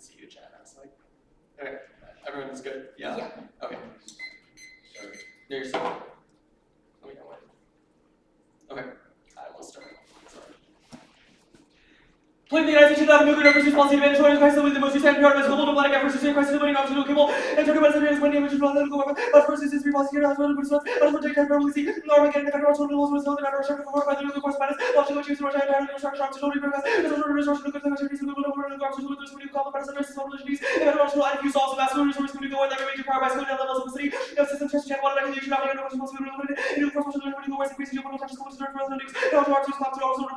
didn't see you chat. I was like, okay, everyone is good? Yeah? Yeah. Okay. There's, let me know when. Okay, I will start. Sorry. Police the United States should have a nuclear efforts response to mandatory crisis with the most recent part of its global diplomatic efforts to stay crisis avoiding optional cable and talking about severe when damage from the weapon. But first is history policy here as well as response. But for data from Lucy, Norman getting the federal total was held in our research for by the nuclear force minus watching what you see Russia and research to totally progress. As a resource nuclear activities will go over the options with those who call the addresses on the and international use also massive resources to go in that major power by scale levels of the city. The system test channel one regulation of the responsibility of the new force of the West increasing your touch schools to the news. Now to our two clubs to also the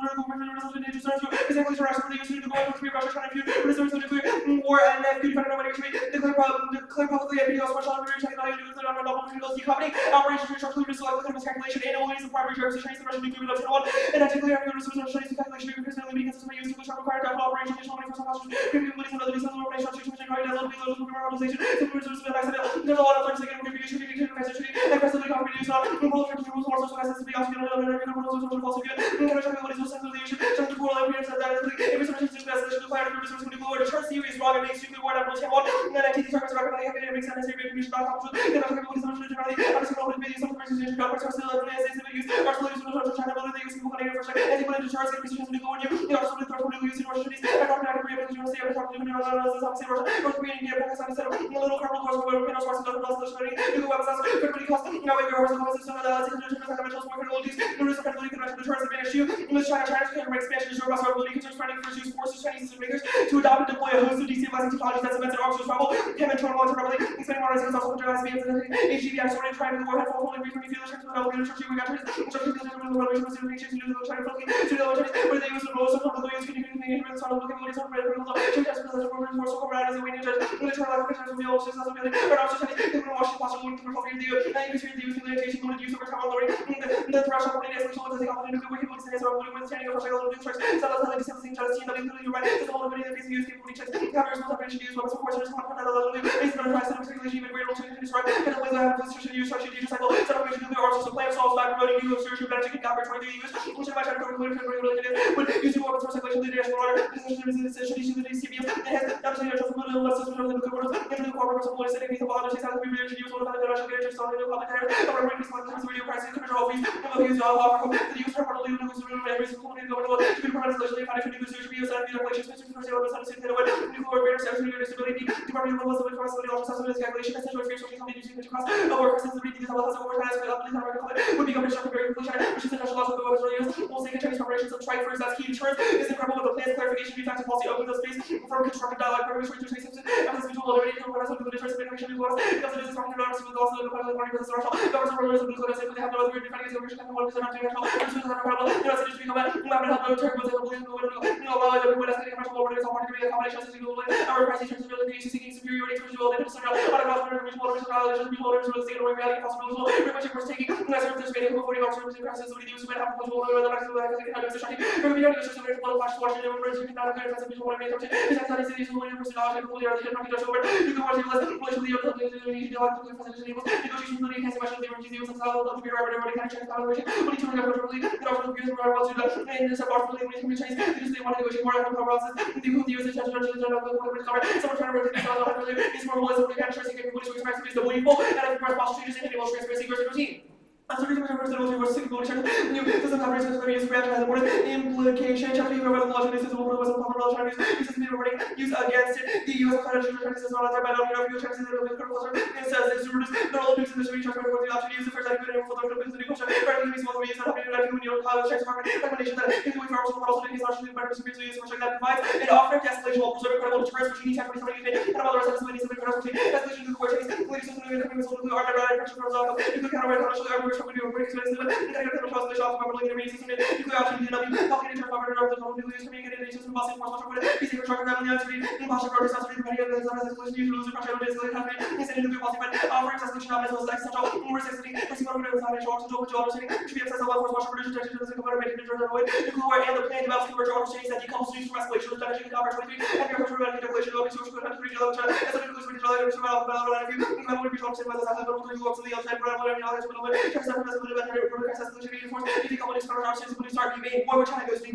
results is able to rush for the use to go over to Russia trying to resource the nuclear war and good find out what it should be declare publicly a video special on checking out you on a double critical decoming operation to short to select the calculation and always the primary service to trace the Russian nuclear weapons one and actually have your resources to the calculation because the because it's used to require double operation additional money for some costs giving police and other reasons operation to change right down the organization to resources with accident there's a lot of things that can be used to be message and press the copy use on both for rules more social messages to be also given and rules social also good and can check what is also the issue just to correlate with that if it's something to message to fire resources when you go to chart series wrong and makes you go to channel and then I take the service recommending having it makes sense to information about how to get out of the police and generally I'm just going to video some conversation about what's still in the use our solutions to China ability use people connected for and they put into charts and positions when you go in you also with third use in Russian I don't know how to read it you see every time you know or creating the because I said a little kernel course where we know sources of the solution you go websites everybody costs you know we are also some of the fundamentals more credibilities the risk of credibility connection to charts and issue in which China's expansion is robust ability concerns finding first use forces Chinese decision makers to adopt and deploy a host of destabilizing technologies that cements their arms with trouble him and total ultimately expanding modernizing is also controlled as HGV sorting trying to the warhead for holding brief when you feel the strength of the leader church we got to the revelation of the nations to the China Philippines to the military where they use the most of the use communicating with some of the capabilities of red criminal change as the government force over as a way to judge the internal applications of the old systems of the and also Chinese people watching possible to control the use and increase the use of communication going to use over time on lowering the threshold for the escalation of the confident nuclear capabilities and are with standing over cycle of the church so that's like something just seen that including right the whole ability that is used capability checks have your responsibility to use weapons of course there's one another level based on the price of circulation even greater change in this right and the ways that have position use structure use cycle separation nuclear arms so plan solves by promoting new observation benefit can copyright 23 use which in my time related with using weapons for circulation of the national order should issue the CBM and has absolutely no possibility of less system of the nuclear orders and the corporate possibility setting these about others that we really should use one of the national characters on the public area or bring this one to radio pricing control fees and the use of the use of the nuclear every single community going to be provided especially financial nuclear security use and the regulations for zero percent of the nuclear greater security stability department of the capacity of the calculation and central affairs which companies using the cost of work sensitivity to the level of overtime would become a shock very quickly which is the national laws of the weapons use will say Chinese preparations of strike first that's key deterrence is incredible with the plans clarification be effective policy opens up space for constructive dialogue preparation to Chinese systems and this mutual eliminating from what has the deterrence of information nuclear because it is talking about with also the part of the party with the social governments and rulers of nuclear and they have no other defining as information and one is not international and so that incredible you know cities become that not help no term with the belief no allow everyone as getting much more what is all part of the combination of single our price terms of ability seeking superiority to visual and central on a cross regional knowledge and visual orders with the state of reality possible very much we're taking as if there's many people 40 hours in crisis what do you use when have possible the maximum that can have such a very young is just a very full flash watching the words you can not get as visual and make is that is the one person out and fully are the not just over you can watch it less politically of the negotiations with the has special different use and how the bureau everybody can check out what you turn up really and also the bureau are to the and this about the when you change because they want to negotiate more on the process the who use the judge of the cover someone trying to work this out really is more realistic the capture seeking police expect to be the believable and if the prosecutors and able transparency routine. As a reason for the was single check new system operations for use branch has a word implication chapter over the law this is what was a popular Chinese this is wording use against it the US financial services not other by the European Chinese it says it's roots the all news in the street for the option use the first idea for the business negotiation for the reason why use happening like you know college checks market recommendation that in the way for also the case actually better superior use which that provides an offer escalation will preserve credible deterrence which you need to have for somebody and about the rest of the needs of the escalation to the court case police system and coming with are under pressure from the you can counter financial we do a break space and you can control the shop from the reading system you can option the helping in terms of the nuclear communicating the system bossing for much of it is a truck that we have to be in partial process of the value of the solution you lose the pressure is the country is an nuclear bossing but offering solution of as well as central more necessity as you want to design a short to do job setting to be accessed a lot for much production to the computer making the journal away nuclear and the plan develops converge order chains that decouple solutions from escalation with energy cover 23 and your control and declaration of resource to the regional as a nuclear regional and survival of the you can be responsible as a whole to the outside for whatever knowledge will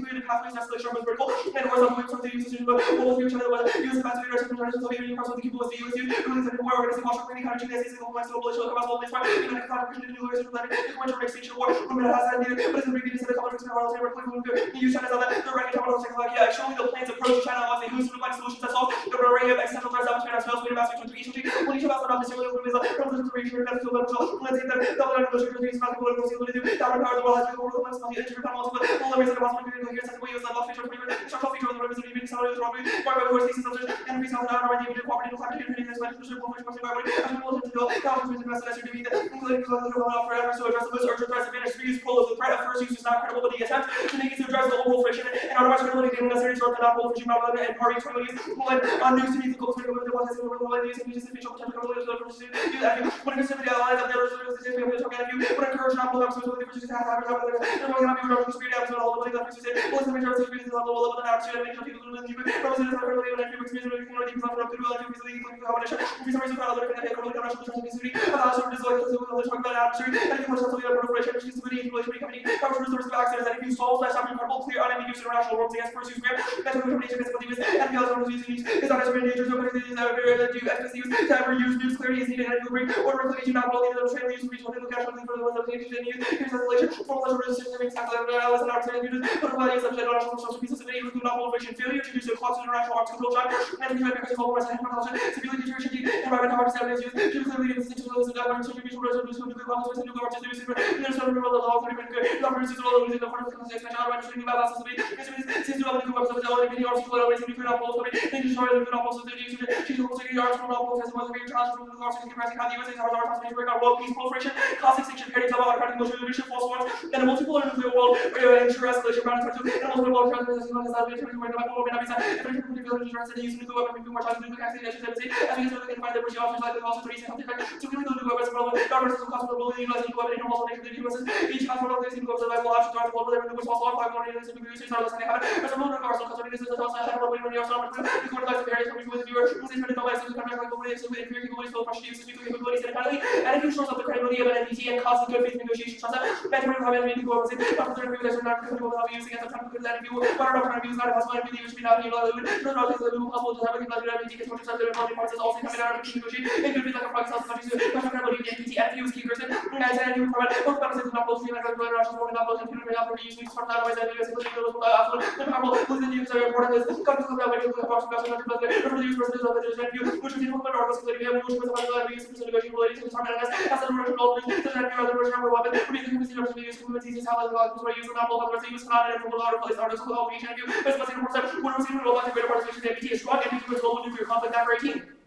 included pathways and escalation of vertical and horizontal waves from the use of what was the weather use the pathway direction from the Soviet Union across the people with the USU release and war organizing martial training counter GSC single point global issue across all place right in the collaboration in the nuclear system planning the conventional extinction war women has that needed but it's a previous the couple of experiment on the nuclear the use China that the ready capital Czechoslovakia showing the plans approach to China was a who's like solutions that solve the array of existential threats that China spells with mass to each when each of us are not necessarily with the revolution that is let's say that double and the sugar is not going to see what do that power the world has been over the months of the internet panel but all the ways that possible to hear sense we use that lost feature structural feature of the revolution even sound is wrong by the worst cases of and we saw that already with cooperative collaborative and this message for which was environment as we will to know how to invest in SUV including the operator so address the most urgent threats advantage to use pull of the threat of first use is not credible but the attempt to make it to address the overall friction and otherwise credibility being necessary to not pull friction not and party credibility on news to meet the goals of the ones that will use and use official potential credibility to do that when it comes to the lines of their resistance we talk about you when encourage not pull up so the friction has happened over there and we're going to be able to speed up so all the way that friction will the majority of the level of an option and make sure people do the process of really when you experience the community because I'm good well and easily combination for some reason for other kind of commercial transparency so it is like the talk about atmosphere and if you want something that proliferation which is the video to company power resource to access that if you solve that something credible clear unambiguous international rules against first use grant that's what combination against what use and the other ones using is not as many dangers no countries that do efficacy use to ever use news clarity is needed and you bring order reclamation not all the other trade use reach one of the cash for the ones that we need use here's escalation for pleasure resistance and exactly as an opportunity to put a value of subject international social pieces of any with not proliferation failure to do so causes international arms control shot and the because of global risk and propulsion severely deterioration environment power disabilities use to clearly distinction of those that are contribution resolution to nuclear bombs and nuclear arms use and there's some real law for good governments is all using the part of the concept and otherwise showing about us since the nuclear bombs of the already arms control always nuclear bombs so they destroy the nuclear bombs so they use to also the arms control bombs as well as the challenge from the arms and compressing how the USA are transmission break out world peace proliferation class extinction period double autocratic motion leadership false ones and a multipolar nuclear world where ensure escalation bound to and a multipolar world transmission as well as the where the global may not be set and the particular deterrence and use nuclear weapons more times nuclear accident as we can find the British officers like the also pretty healthy effect so we know nuclear weapons relevant governments will cost the ability to utilize nuclear weapons in normal nature of the US each has one of these nuclear survival options are the world where nuclear false alarm by one of the nuclear users are listening habit as a motor cars will consider this as a toss and have when you're so much the court likes the areas with viewer who says medical life so kind of like the way so with inferior capabilities for fresh use nuclear capabilities and finally and if you shores up the credibility of an NDT and causes good faith negotiations trust that mandatory have any nuclear weapons after the review that are not comfortable with using at the time because that if you what are not trying to use not possible and you should be not able to no no this is possible to have a like NDT gets much of the body parts is also coming out of the negotiation and could be like a proxy self countries with credibility of NDT and use key person and then you provide both benefits not both and regular Russian for not both and computer not for using for that otherwise that is the powerful with the news are important is countries that way to the parts of the country but the use versus of the review which is equal to our possibility we have which was about the use of negotiation related to the time as a Russian knowledge the Russian number weapon we think we see the use communities how the laws were used not both of the use not and for a lot of place are so obligation of you but it's what we're seeing in the greater participation of NDT is strong and is global nuclear conflict after 18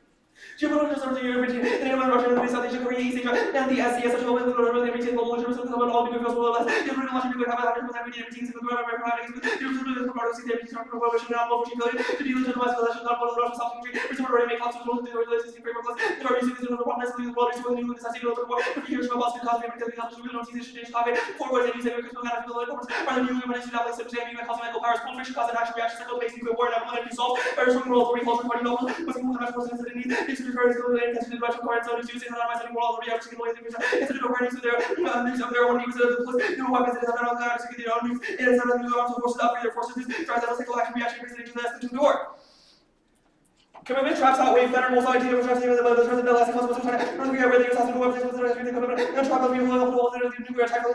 Geopolitical of the European and Russia and South Asia, Korea, East Asia, and the SCS, as well as the global everything, global terrorism, and all the because of the different Russian nuclear have 100% everything, the global American the part of the Russian prohibition, not more to delegitimize possession, not more Russian self-country, which would already make consequences of the religious framework. The are using the problem necessarily the world is with nuclear necessity of the war, but here's from us because we have to help we don't see this change topic. Forward and using because we got to feel like are the nuclear when not like substanding and causing medical powers, proliferation, cause an action reaction, cycle based nuclear war, and one solve, or strong world, three culture, party noble, was the most forces that it needs, it's the Russian cards on using and otherwise any world already actually going to it's a different parties of their news of their own use of the new weapons that have not allowed to get their own news and it's not new arms forces up for their forces tries to cycle action reaction into the door. Commitment traps out wave better most idea of trusting the last consequence of China. North Korea where the US has no weapons with the commitment and trap of the level of the nuclear attack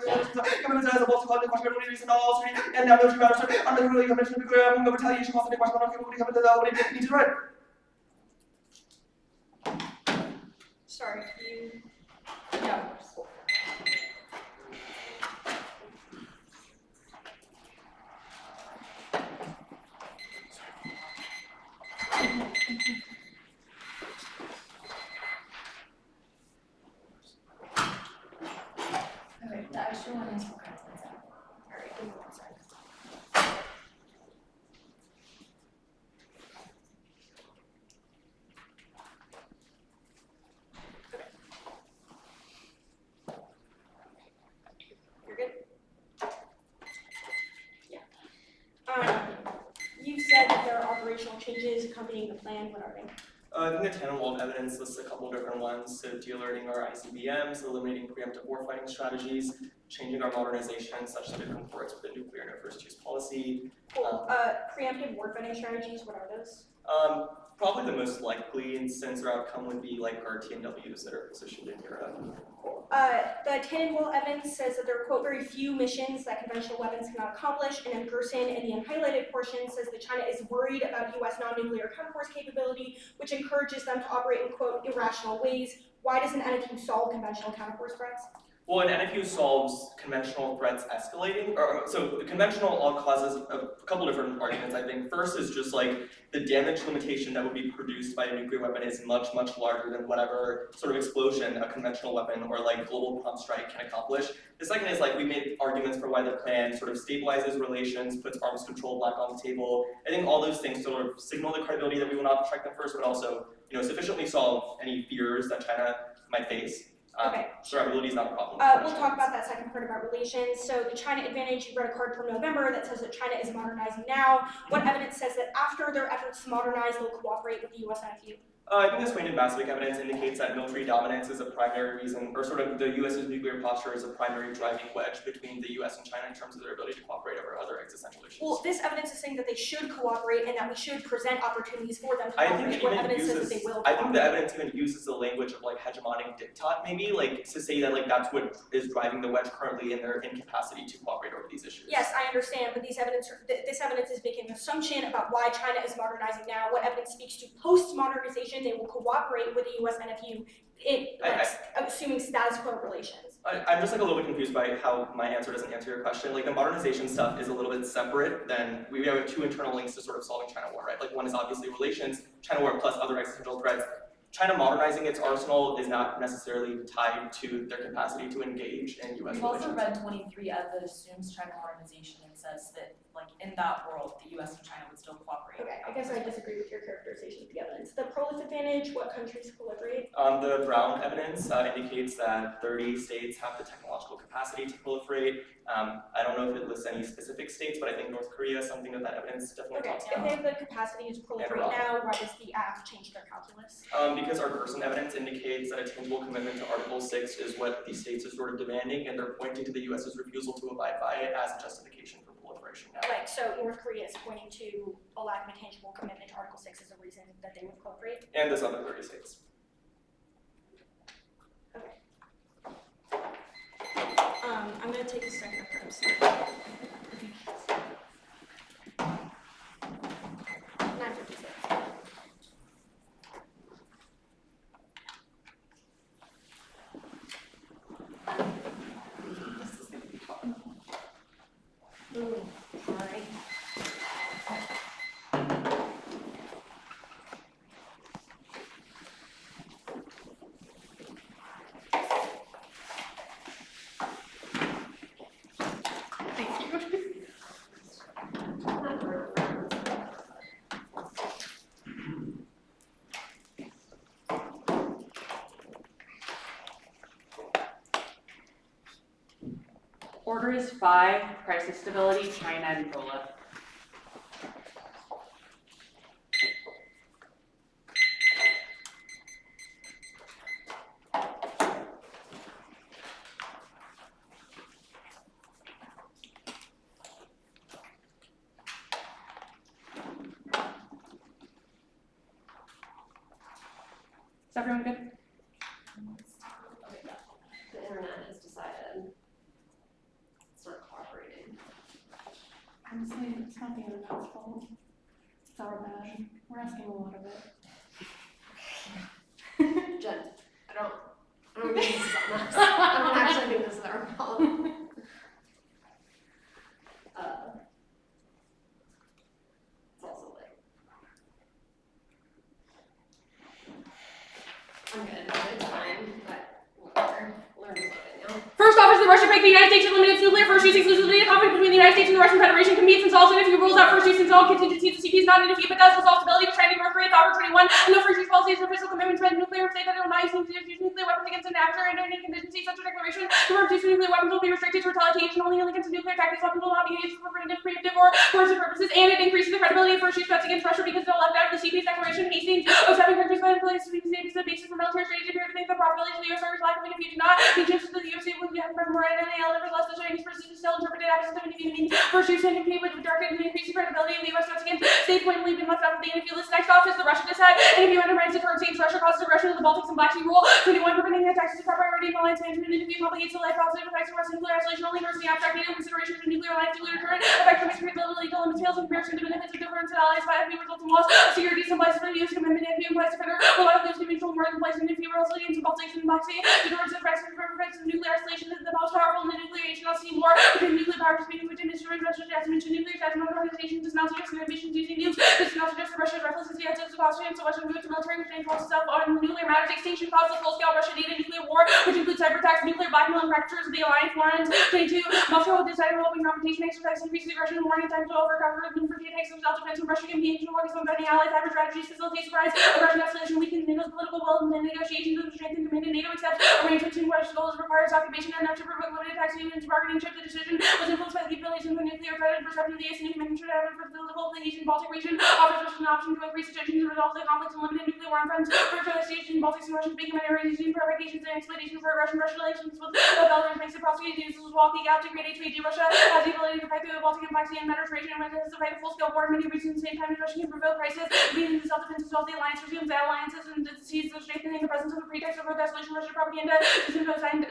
commitment as a both of the question of reason all three and now military matters under the convention of nuclear retaliation possible question of commitment coming to the what it needs to read. Sorry, you. Yeah. Okay, the extra one is for content. Alright, give me 1 second. You're good? Yeah. You said that there are operational changes accompanying the plan. What are they? I think the tandem wall of evidence lists a couple different ones. So de-alerting our ICBMs, eliminating preemptive warfighting strategies, changing our modernization such that it comports with the nuclear no first use policy. Cool. Preemptive warfighting strategies, what are those? Probably the most likely instance or outcome would be like our TNWs that are positioned in Europe. The tandem wall evidence says that there are, quote, very few missions that conventional weapons cannot accomplish, and then Gerson in the unhighlighted portion says that China is worried about U.S. non-nuclear counterforce capability, which encourages them to operate in, quote, irrational ways. Why does an NFU solve conventional counterforce threats? Well, an NFU solves conventional threats escalating, so the conventional all causes a couple different arguments, I think. First is just like the damage limitation that would be produced by a nuclear weapon is much, much larger than whatever sort of explosion a conventional weapon or like global prompt strike can accomplish. The second is like we made arguments for why the plan sort of stabilizes relations, puts arms control back on the table. I think all those things sort of signal the credibility that we will not strike them first, but also, sufficiently solve any fears that China might face. Okay. Survivability is not a problem. We'll talk about that second part about relations. So the China advantage, you read a card from November that says that China is modernizing now. What evidence says that after their efforts to modernize, they'll cooperate with the U.S. NFU? I think this Swain and Basswick evidence indicates that military dominance is a primary reason, or sort of the U.S.'s nuclear posture is a primary driving wedge between the U.S. and China in terms of their ability to cooperate over other existential issues. Well, this evidence is saying that they should cooperate and that we should present opportunities for them to I cooperate. think What evidence says that they will I think the cooperate? evidence even uses the language of like hegemonic diktat, maybe, like to say that like that's what is driving the wedge currently in their incapacity to cooperate over these issues. Yes, I understand, but this evidence is making an assumption about why China is modernizing now. What evidence speaks to post-modernization they will cooperate with the U.S. NFU, assuming status quo relations. I'm just like a little bit confused by how my answer doesn't answer your question. Like the modernization stuff is a little bit separate than we have two internal links to sort of solving China war, right? Like one is obviously relations, China war plus other existential threats. China modernizing its arsenal is not necessarily tied to their capacity to engage in U.S. We've relations. also read 23 that assumes China modernization and says that, like, in that world, the U.S. and China would still cooperate. Okay, I guess I disagree with your characterization of the evidence. The prolif advantage, what countries proliferate? The Brown evidence indicates that 30 states have the technological capacity to proliferate. I don't know if it lists any specific states, but I think North Korea is something that evidence definitely Okay, talks if about. they have the capacity to proliferate now, why does the AF change their calculus? Because our Gerson evidence indicates that a tangible commitment to Article 6 is what these states are sort of demanding, and they're pointing to the U.S.'s refusal to abide by it as a justification for proliferation now. Like, so North Korea is pointing to a lack of a tangible commitment to Article 6 as a reason that they would proliferate? And this other 30 states. Okay. I'm going to take a second approach. 9:56. Ooh, sorry. Thank you. Order is 5, crisis stability, China and Angola. Is everyone good? The internet has decided it's not cooperating. Honestly, it's not the internet's fault. It's our bad. We're asking a lot of it. Jen, I don't think this is on us. I don't actually think this is our problem. It's also like, I'm good, it's fine, but whatever. Learn something now. First off, is the Russian make the United States eliminate its nuclear first use exclusively a conflict between the the United States and the Russian Federation competes and solves NFU rules out first use and all contingencies. The CP is not an NFU, but does resolve stability with China and North Korea. October 21. No first use policy is an official commitment to end nuclear state that it will not use nuclear weapons against an adversary under any contingency. Such a declaration to use nuclear weapons will be restricted to retaliation only against a nuclear attack. These weapons will not be used for preemptive or coercive purposes, and it increases the credibility of first use threats against Russia because it left out of the CP's declaration. Hastings, 07 countries put in place to be the basis for military strategy to think the probability of the U.S. Army's lack of NFU do not mean chances that the U.S. will be having more NAL. Nevertheless, the Chinese person is still interpreted as a NFU means first use NFU with directed and increasing credibility of the U.S. threats against states when we've been left out of the NFU list. Next off is the Russia decide NFU undermines deterrence against Russia, causes aggression of the Baltics and Black Sea rule. 21 preventing the attacks is a top priority in alliance management. NFU complicates the life positive effects of Western nuclear isolation only versus the abstract NATO consideration of nuclear alliance nuclear deterrent effect from extreme legal limits fails in comparison to benefits of deterrence and allies by NFU results in loss of security symbolized by the U.S. commitment. NFU implies defender will not lose conventional war in place in NFU resilience in Baltics and Black Sea. Deterrence and effects of nuclear isolation is the most powerful in the nuclear age. Not see more between nuclear powers speaking within history. Russia has mentioned nuclear attacks on organization does not suggest ambitions using nukes. This does not suggest that Russia's recklessness yet to cause so much of the military exchange forces itself on nuclear matters. Extinction caused the full-scale Russia-Needed nuclear war, which includes cyber attacks, nuclear blackmail, and fractures of the alliance. Lawrence 22. Moscow decided open confrontation exercise increases aggression and warning time to overcover and for the attacks of self-defense and Russia can be engaged in working on any allies. Cyber strategies facilitate surprise aggression escalation, weakens NATO's political will, and then negotiations with the strength and command in NATO accepts arrangement between Russia's goals requires occupation and enough to provoke limited attacks and even bargaining chip. The decision was influenced by the capabilities of the nuclear threat and perception of the AS and commitment to have for the whole of the Eastern Baltic region. Offers Russia an option to increase attention to resolve the conflicts and limited nuclear war on fronts. For the station, Baltics and Russian speaking minorities using provocations and exploitation for Russian relations with Belarus makes it prosecuted uses walking out to create H2AD. Russia has the ability to fight through the Baltic and Black Sea and Mediterranean and has to fight a full-scale war in many regions at the same time as Russia can provoke crisis, leading to self-defense as well. The alliance resumes alliances and sees the strengthening the presence of a pretext of escalation Russian propaganda to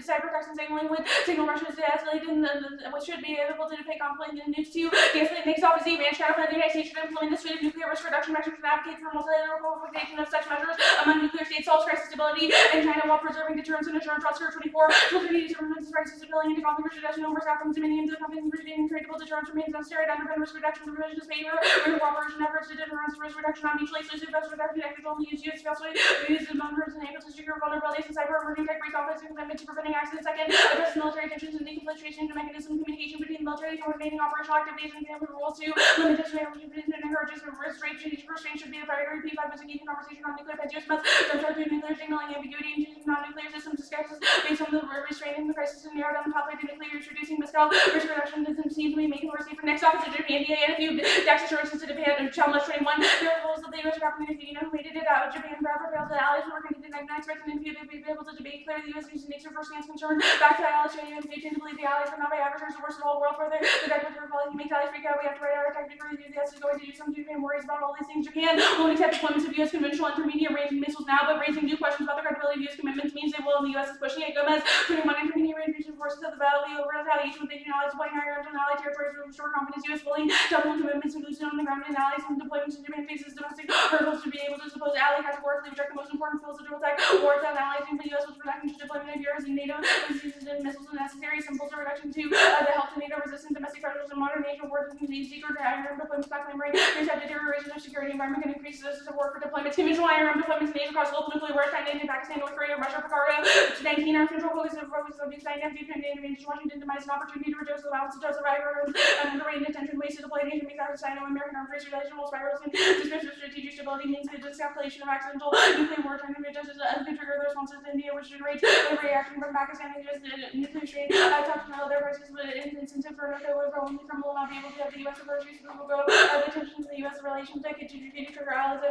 cyber attacks and signaling with signal Russia is to escalate and what should be able to defeat conflict and nukes to de-escalate. Next off is the advanced channel plan. The United States should implement the suite of nuclear risk reduction measures and advocate for multilateral qualification of such measures among nuclear states, solves crisis stability in China while preserving deterrence and assurance. Oscar 24. Security determinants crisis appealing into conflict reduction over outcomes dominions of companies retaining tradable deterrence remains necessary to underpin risk reduction provision is favor and cooperation efforts to deterrence risk reduction on mutually exclusive risk reduction actions only use US falsely used among groups and able to secure vulnerabilities in cyber emerging tech conflicts and commitment to preventing accidents. Second, address military tensions and infiltration into mechanisms of communication between military coordinating operational activities and family rules to limit discrimination and encourages restraint should be the priority. P5 is engaging conversation on nuclear pets. US must subject to nuclear signaling ambiguity and choosing non-nuclear systems discussions based on the restraining the crisis and narrow down the pathway to nuclear introducing Moscow risk reduction doesn't seem to be making more safer. Next off is the Japan DA and a few tax assurances to Japan challenge 21. There are rules that the US government if you know waited it out. Japan forever failed the allies who were going to deny expecting them to be able to debate clear the US needs to first hands concern. Back to allies showing you to believe the allies are not by adversaries the worst of all world further. The declarative policy makes allies freak out. We have to write our tactical review. The US is going to do something. Japan worries about all these things. Japan won't accept deployments of US conventional intermediate range missiles now, but raising new questions about the credibility of US commitments means they will, and the US is pushing it. Gomez, 21 intermediate range mission forces of the battle over retaliation with Asian allies deploying higher arms on allied territories to restore confidence. US fully doubling commitments inclusive on the ground and allies and deployments in Japan faces domestic hurdles to be able to suppose ally categorically reject the most important fields of dual attack wars on allies and the US was reluctant to deployment of yours and NATO and missiles and necessary symbols of reduction to the help to NATO resistant domestic pressures and modern Asian wars and continue secret iron deployments back clamoring to deterioration of security environment can increase the support for deployments. Conventional iron deployments in Asia across global nuclear war, China, India, Pakistan, North Korea, Russia, Picardo, 19 are control focus of Ukraine, Ukraine, advantage Washington demise an opportunity to reduce the allowance of survivors and the rate of attention ways to deploy Asian makes out of Sino-American arms race relational spirals and dismissive strategic stability means the discalculation of accidental nuclear war trying to readjust could trigger the responses to India, which generates a reaction from Pakistan and US nuclear strain. Talking about their prices, but incentive for North Korea will only from will not be able to have the US approach uses will go the tensions in the US relations that could trigger allies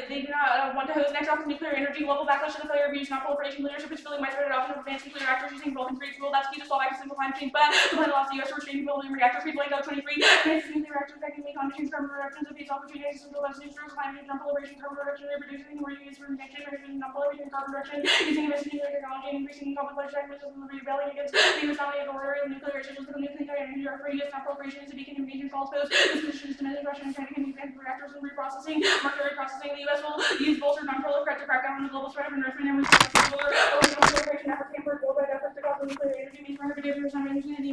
they do not want to host. Next off is nuclear energy. Global backlash to nuclear abuse, not proliferation. Leadership is feeling widespread adoption of advanced nuclear reactors using Vulcan free fuel. That's key to solve active simple climate change, but the plan allows the US to restrain building reactor free blank out 23. Advanced nuclear reactors that can make conditions carbon reductions of these opportunities to build neutral climate change, non-proliferation, carbon reduction, reproducing or use for next generation, non-proliferation, carbon reduction, using advanced nuclear technology and increasing conflict mechanisms and rebelling against the US nominated order and nuclear issues with the nuclear energy are for US non-proliferation is a beacon of major false post. This position is to manage Russia and China can use reactors and reprocessing, mercury processing. The US will use bolstered non-proliferation to crack down on the global spread of enrichment and resources. Non-proliferation efforts hampered worldwide efforts to cause nuclear energy means prohibitive for some energy and the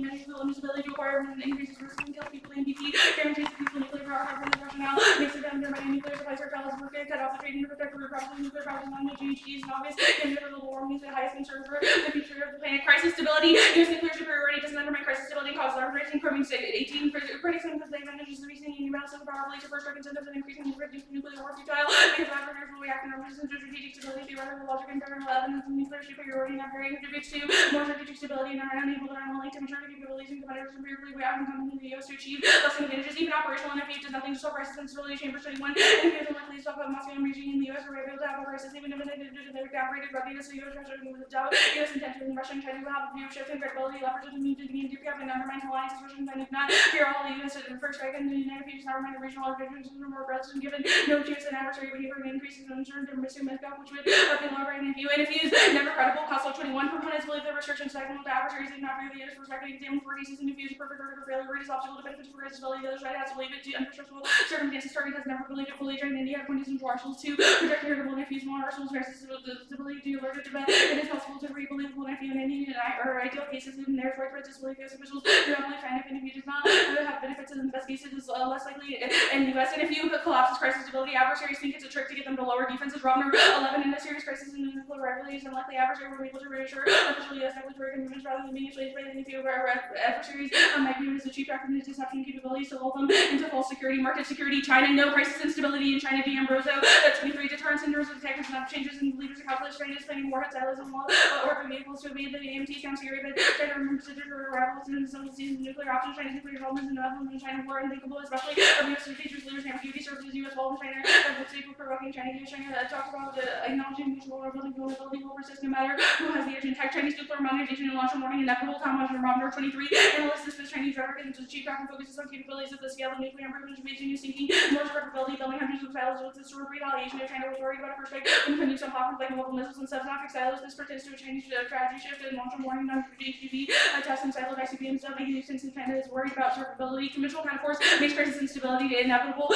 ability to acquire and increases risk and kill people. The NDT guarantees the peaceful nuclear power hybrid now, makes it undermine nuclear supplies or fellows work cut off the trade and protect the Republic nuclear powers non GHGs and obvious and global warming is the highest concern for the future of the planet. Crisis stability, U.S. nuclear superiority doesn't undermine crisis stability and causes arms racing, Chromium 18, critics and the advantages of recent union balance of the power to first incentives and increasing nuclear war futile, because adversaries will react in resistance to strategic stability, theoretical logic, and internal evidence of nuclear superiority not very contributes to more strategic stability and are unable and unwilling to mature capabilities and competitors superiorly way out and coming to the U.S. to achieve lasting advantages, even operational, and if it does nothing to solve crisis and stability, Chamber 21, and if it is unlikely to stop a Moscow regime in the U.S. or able to have a crisis, even if it due to their downgraded readiness, the U.S. with the U.S. intention in Russia and China will have a view of shift in credibility, leverage to move to the India and undermine alliances, Russian and if not, here all the U.S. first strike and the United States not remind regional organizations are more relative given no chance and adversary behavior and increases in concern to pursue Moscow, which would have been lower in view. And if used, never credible, Cost 21 proponents believe the restrictions cycle to adversaries and not really the U.S. perspective examine for cases and if used perfect order for failure, greatest obstacle to benefits for stability, the other side has to believe it to under stressful circumstances. Target has never believed it fully trained India have conditions to arsenals to protect irritable and if used more arsenals crisis stability to alert it to bet it is possible to re-believable and if you and Indian or ideal cases in their right disbelief U.S. officials do not only find if and if you does not have benefits in the best cases is less likely in the U.S. and if you collapses crisis stability, adversaries think it's a trick to get them to lower defenses. Robner 11 in a serious crisis in the nuclear rivalry is unlikely adversary will be able to reassure official U.S. regulatory commitments rather than being swayed by the few adversaries might be used as a cheap tactic to deception capabilities to lull them into false security. Market security, China, no crisis instability in China, D. Ambroso, 23 deterrence in terms of attackers and changes in leaders of calculus, China is planning warhead silos and wall or vehicles to evade the AMT counts here, but China remembers to deter arrivals in some seasons nuclear options, China's nuclear developments and development in China war unthinkable, especially of U.S. strategic leaders and ambiguity serves as U.S. wall in China that will stay for provoking China. China talks about acknowledging mutual vulnerability will persist no matter who has the urgent attack. Chinese nuclear modernization and launch warning inevitable. Tom Robner 23 analysts dismiss Chinese rhetoric and chief craft focuses on capabilities of the scale of nuclear improvements, continue sinking more capability, building hundreds of silos with this sort of retaliation. If China was worried about a first strike and defending some platforms like mobile missiles and subsonic silos, this pertains to a Chinese strategy shift and launch warning on HTV tests and siloed ICBM and stuff, making sense in China is worried about survivability. Conventional kind of force makes crisis instability inevitable.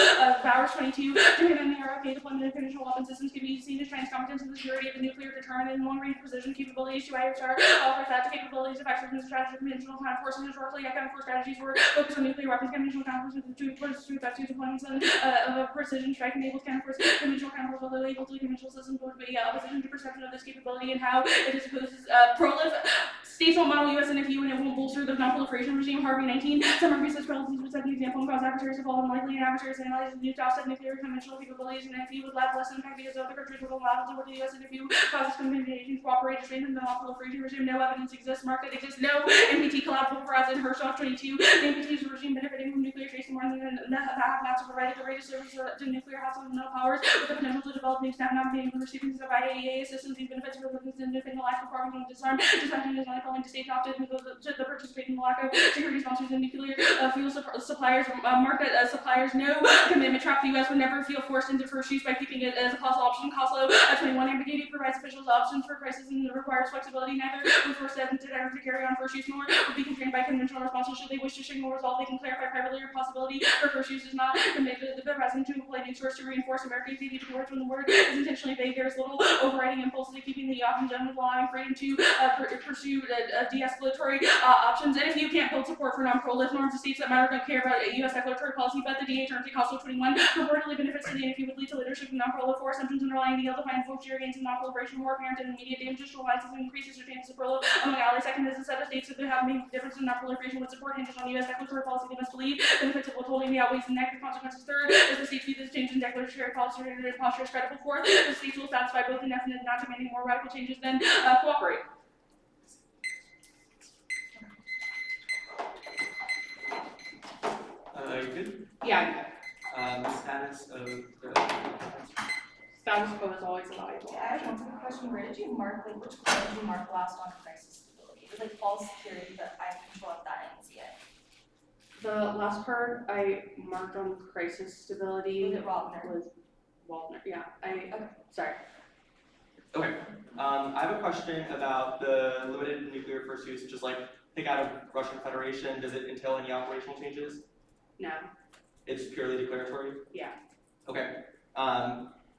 Bowers 22, Japan and the RFK deployment of conventional weapon systems can be seen as China's competence in the security of the nuclear deterrent and long-range precision capabilities to IHR offers that to capabilities of effectiveness strategy conventional kind of forces. Historically, economic force strategies were focused on nuclear weapons. Conventional kind of forces to effective deployments of a precision strike enables kind of force. Conventional kind of force, although able to conventional systems, would be opposition to perception of this capability and how it is opposes prolif. States won't model U.S. NFU and it won't bolster the non-proliferation regime. Harvey 19. Some reviews such policies would set the example and cause adversaries to fall unlikely and adversaries analyze the new to offset nuclear conventional capabilities and NFU would have less impact because other countries would allow to work the U.S. NFU causes communication to cooperate to strengthen the non-proliferation regime. No evidence exists. Market exists. No NPT collaborative whereas in Herschel 22. The NPT's regime benefiting from nuclear tracing more than have not to provide the greatest service to nuclear households and no powers with the potential to develop new staff not being recipients of IAEA assistance. These benefits for living in defending the life performance and disarm. Disarming is not falling to states opted to the participation in the lack of security sponsors and nuclear fuel suppliers. Mark that suppliers no commitment trap. The U.S. would never feel forced into first use by keeping it as a possible option. COSLO 21 ambiguity provides officials options for crisis and requires flexibility. Neither would force them to carry on first use nor would be constrained by conventional responses. Should they wish to signal resolve, they can clarify privately or possibility for first use does not commit the president to employ new source to reinforce America's easy to words when the word is intentionally vague. There is little overriding impulse to keeping the options done with allowing freedom to pursue de-escalatory options. And if you can't build support for non-prolif norms, the states that matter don't care about U.S. declaratory policy, but the DA terms COSLO 21 purportedly benefits to the NFU would lead to leadership in non-prolif war assumptions underlying the ill-defined functionary gains in non-proliferation war apparent and immediate damages to alliances and increases the chances of prolif among allies. Second is a set of states that have made a difference in non-proliferation would support hinges on U.S. declaratory policy. They must believe benefits of withholding the outweighs the negative consequences. Third is the states view this change in declaratory policy and posture as credible. Fourth, the states will satisfy both enough and not demanding more radical changes than cooperate. You good? Yeah, The status of the status quo is always valuable. Yeah, I have one quick question. Where did you mark, like, which color did you mark last on crisis stability? It was like false security, but I control that I didn't see it. The last part I marked on crisis stability Was it Robner? was Waldner. Yeah, sorry. Okay. I have a question about the limited nuclear first use, which is like take out of Russian Federation. Does it entail any operational changes? No. It's purely declaratory? Yeah. Okay.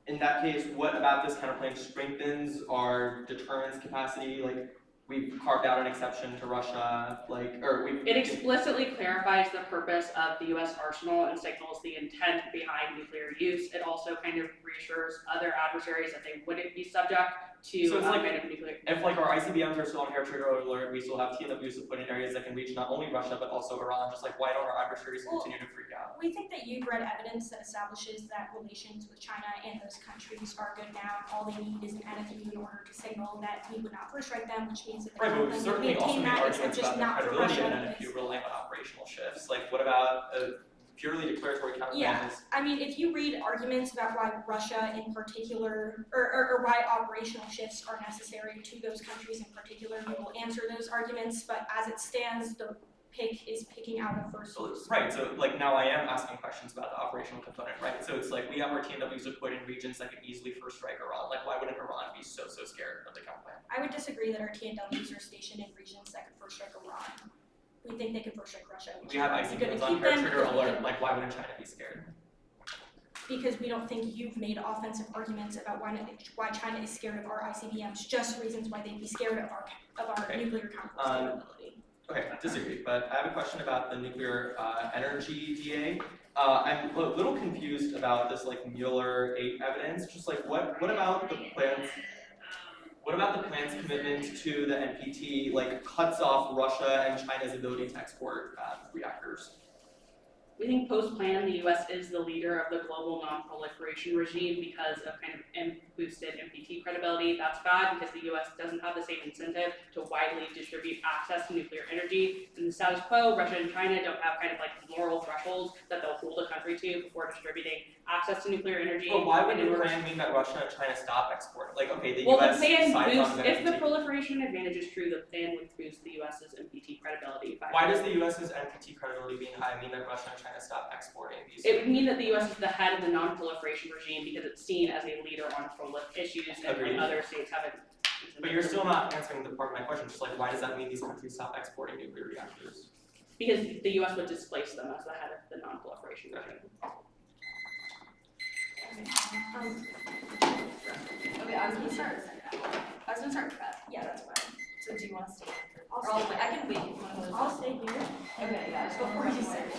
In that case, what about this counterplane strengthens our deterrence capacity? Like, we've carved out an exception to Russia, or we've. It explicitly clarifies the purpose of the US arsenal and signals the intent behind nuclear use. It also kind of reassures other adversaries that they wouldn't be subject to So it's like, kind of nuclear. If like our ICBMs are still on hair trigger alert, we still have TNWs deployed in areas that can reach not only Russia but also Iran. Just like, why don't our adversaries continue to freak out? We think that you've read evidence that establishes that relations with China and those countries are good now. All they need is an attitude in order to signal that we would not first strike them, which means that they Right, but can we've certainly also maintain made that, arguments except just about the not for credibility Russia. of an NFU relying on operational shifts. Like, what about a purely declaratory countermeasures? Yeah. I mean, if you read arguments about why Russia in particular, or why operational shifts are necessary to those countries in particular, we will answer those arguments, but as it stands, the pick is picking out a first use. Right, so like now I am asking questions about the operational component, right? So it's like we have our TNWs deployed in regions that could easily first strike Iran. Like, why wouldn't Iran be so scared of the counterplan? I would disagree that our TNWs are stationed in regions that could first strike Iran. We think they could first strike Russia. We have We're gonna ICBMs on keep hair them, trigger but we alert. can- Like, why wouldn't China be scared? Because we don't think you've made offensive arguments about why China is scared of our ICBMs, just reasons why they'd be scared of our Okay. nuclear counterforce capability. Okay, disagree, but I have a question about the nuclear energy DA. I'm a little confused about this like Mueller 8 evidence. Just like what about the plans? What about the plan's commitment to the NPT like cuts off Russia and China's ability to export reactors? We think post-plan, the US is the leader of the global non-proliferation regime because of kind of boosted NPT credibility. That's bad because the US doesn't have the same incentive to widely distribute access to nuclear energy. In the status quo, Russia and China don't have kind of like moral thresholds that they'll hold a country to before distributing access to nuclear energy. But why would And in the order- plan mean that Russia and China stop exporting? Like, okay, the Well, US the plan signed on boosts, the if the NPT. proliferation advantage is true, the plan would boost the US's NPT credibility. Why does the US's NPT credibility being high mean that Russia and China stop exporting these? It would mean that the US is the head of the non-proliferation regime because it's seen as a leader on proliferation issues and Agreed. other states haven't. But you're still not answering the part of my question. Just like, why does that mean these countries stop exporting nuclear reactors? Because the US would displace them as the head of the non-proliferation regime. Okay, I was gonna start with that. Yeah, that's fine. So do you wanna stay? I'll Or I'll stay. wait, I can wait if you wanna go. I'll stay here. Okay, yeah, just before you say it.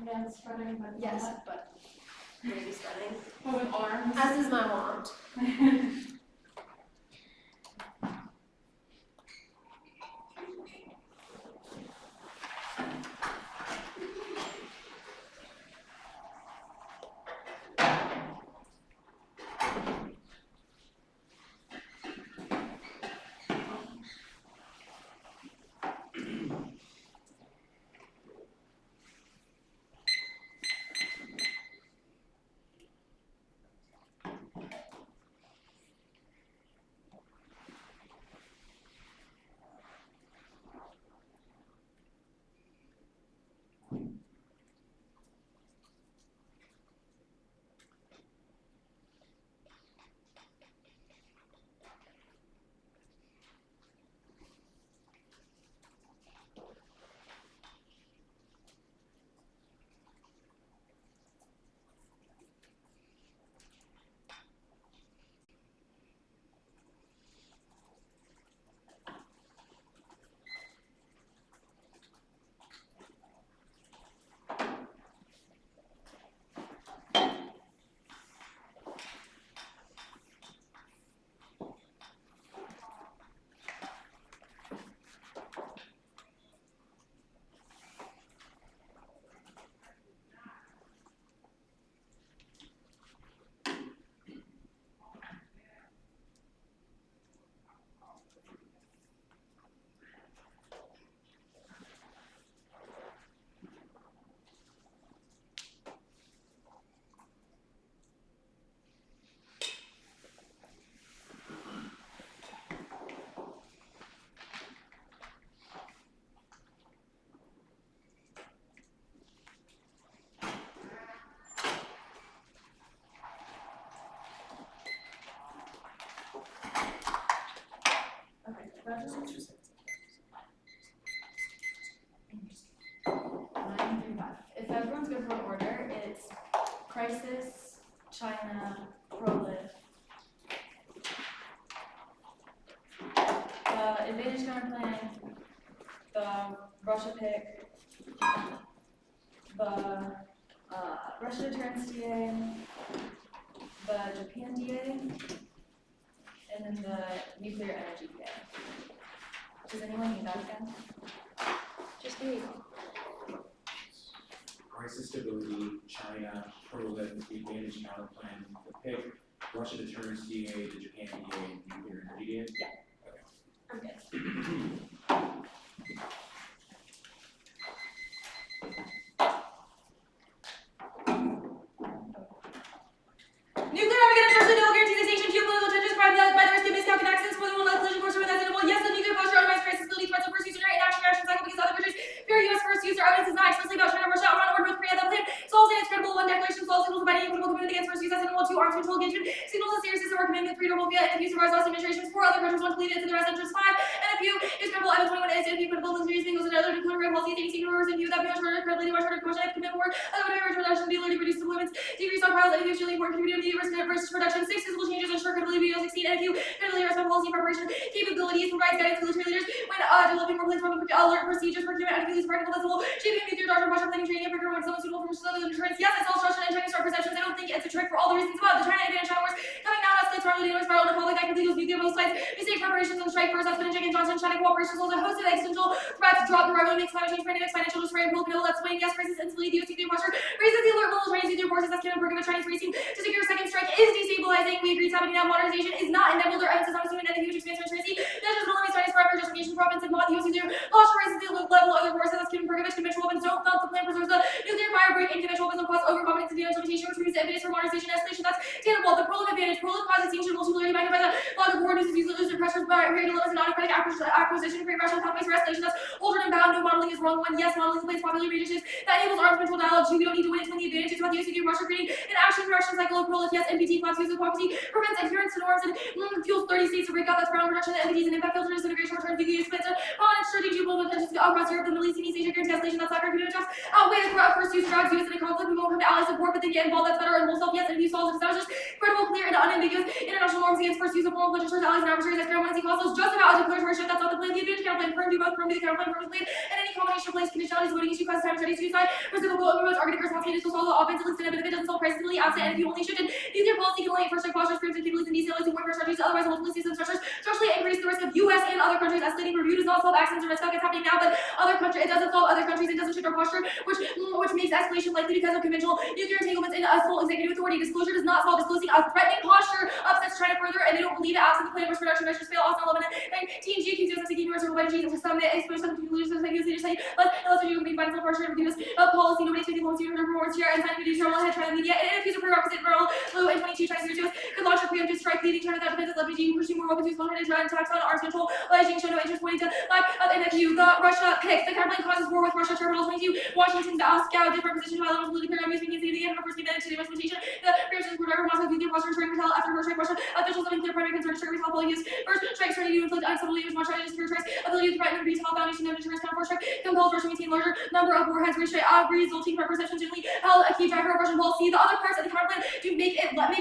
Yeah, it's spreading, but Yes. not, but Maybe spreading. with arms. As is my wont. If everyone's good for an order, it's crisis, China, prolif. The advantage counter plan, the Russia pick, the Russia deterrence DA, the Japan DA, and then the nuclear energy DA. Does anyone need that again? Just me. Crisis stability, China, prolif, the advantage counter plan, the pick, Russia deterrence DA, the Japan DA, and nuclear energy DA? I'm good. Nuclear Armageddon firstly no guarantee the station geopolitical tensions by the risk of miscalculated accidents more than one collision course that's inevitable. Yes, the nuclear posture automatic crisis ability threats of first user in action reaction cycle because other countries fear US first user evidence is not explicitly about China, Russia, Iran, or North Korea. The plan solves and it's credible. One declaration solves signals providing equitable commitment against first use as integral. Two arms control engagement signals a serious system or commitment. Three durable via and abuse of Last administrations. Four other countries want to lead it to the rest interest. Five and a few is credible. Evidence 21 is if you credible and serious signals and other nuclear policies. Any signals and view that much harder credibility much harder question commit more. Other reduction dealer to reduce deployments. Decrease stockpiles and usually important community risk reduction. Six physical changes ensure credibility will succeed. And a few credibility response policy preparation capabilities provides guidance to military leaders when developing more plans from alert procedures procurement and use practical visible shaping nuclear doctrine project planning training and procurement when someone suitable for southern deterrence. Yes, I saw instruction and Chinese star perceptions. I don't think it's a trick for all the reasons above. The China advantage China wars coming down escalates our leading spiral and public activity those nuclear both sides. Mistake preparations and strike first. That's been Jenkins Johnson. China cooperation holds a host of existential threats. Drop the rival makes climate change pandemics financial disarray and political let's win. Yes, crisis instantly the US nuclear posture raises the alert level of Chinese nuclear forces. That's Kim Bergen. The Chinese racing to secure second strike is destabilizing. We agree it's happening now. Modernization is not inevitable. Their evidence is not assuming that the huge expansion of Tracy. Measures will limit Chinese forever justification province and mod the US nuclear posture raises the level of other forces. That's Kim Bergen. Conventional weapons don't melt. The plan preserves the nuclear fire break and conventional weapons will cause overconfidence and damage limitation, which removes the impetus for modernization escalation. That's tenable. The prolif advantage. Prolif causes extinction multipolarity backed by the log of war uses user pressures by creating limits and autocratic acquisition, create rational pathways for escalation. That's altered and bound. No modeling is wrong one. Yes, modeling plays popular regions that enables arms control dialogue. Two, we don't need to win it when the advantage is about the US nuclear posture creating an action reaction cycle of prolif. Yes, NDT flaps use of property prevents adherence to norms and fuels 30 states to break out. That's ground reduction. The NDTs and impact filter disintegration return to the US splits on strategic geopolitical tensions across Europe, the Middle East, and East Asia, guarantee escalation. That's soccer computer jobs outweigh the first use drugs. involves US in a conflict, we won't come to ally support, but then get involved, that's better, and we'll self-yes, and if you solve it, establishes credible, clear, and unambiguous international norms against first use of foreign pledges, allies, and adversaries, that when causes just about as declared worship, that's not the plan, the advantage counterplan, firm, do both, firm, do the counterplan, firm, plan, and any combination of plans, conditionalities, voting issue, causes time, studies, suicide, reciprocal, overroads, targeted responsibilities, will solve the offensive, extended benefit, doesn't solve crisis, absent, and if you only should, nuclear policy can lay first strike postures, frames, and capabilities, and details, and warfare strategies, otherwise multiple systems structures, structurally increase the risk of US and other countries escalating. Review does not solve accidents or risk, it's happening now, but it doesn't solve other countries, it doesn't shift our posture, which makes escalation likely because of conventional nuclear entanglements in sole executive authority. Disclosure does not solve disclosing a threatening posture upsets China further, and they don't believe it. Absent the plan, which production measures fail. Also, 11 and TNG accused us of seeking universal energy to some exposed some conclusions of leaders say, unless you can find some portion of this policy, nobody taking loans here, number one here, and signing videos from ahead, China media, and if a prerequisite Merle, Lou, and 22 Chinese years could launch a preemptive strike, leading China that defensive left Beijing, pushing more weapons to slow headed attacks on arms control, Beijing show no interest pointing to lack of NFU. The Russia picks the counterplan causes war with Russia. Terminals 22. Washington scout different position while it was clear amusement against the end of first event to the implementation. The preemption were driver Moscow nuclear posture turning retell after first strike Russia. Officials having clear primary concern to turn retell use. First strike starting to inflict unacceptable damage. More China just strikes ability to threaten to retell foundation of deterrence counter strike compels Russia to maintain larger number of warheads resulting from perception generally held a key driver of Russian policy. The other parts of the counterplan do make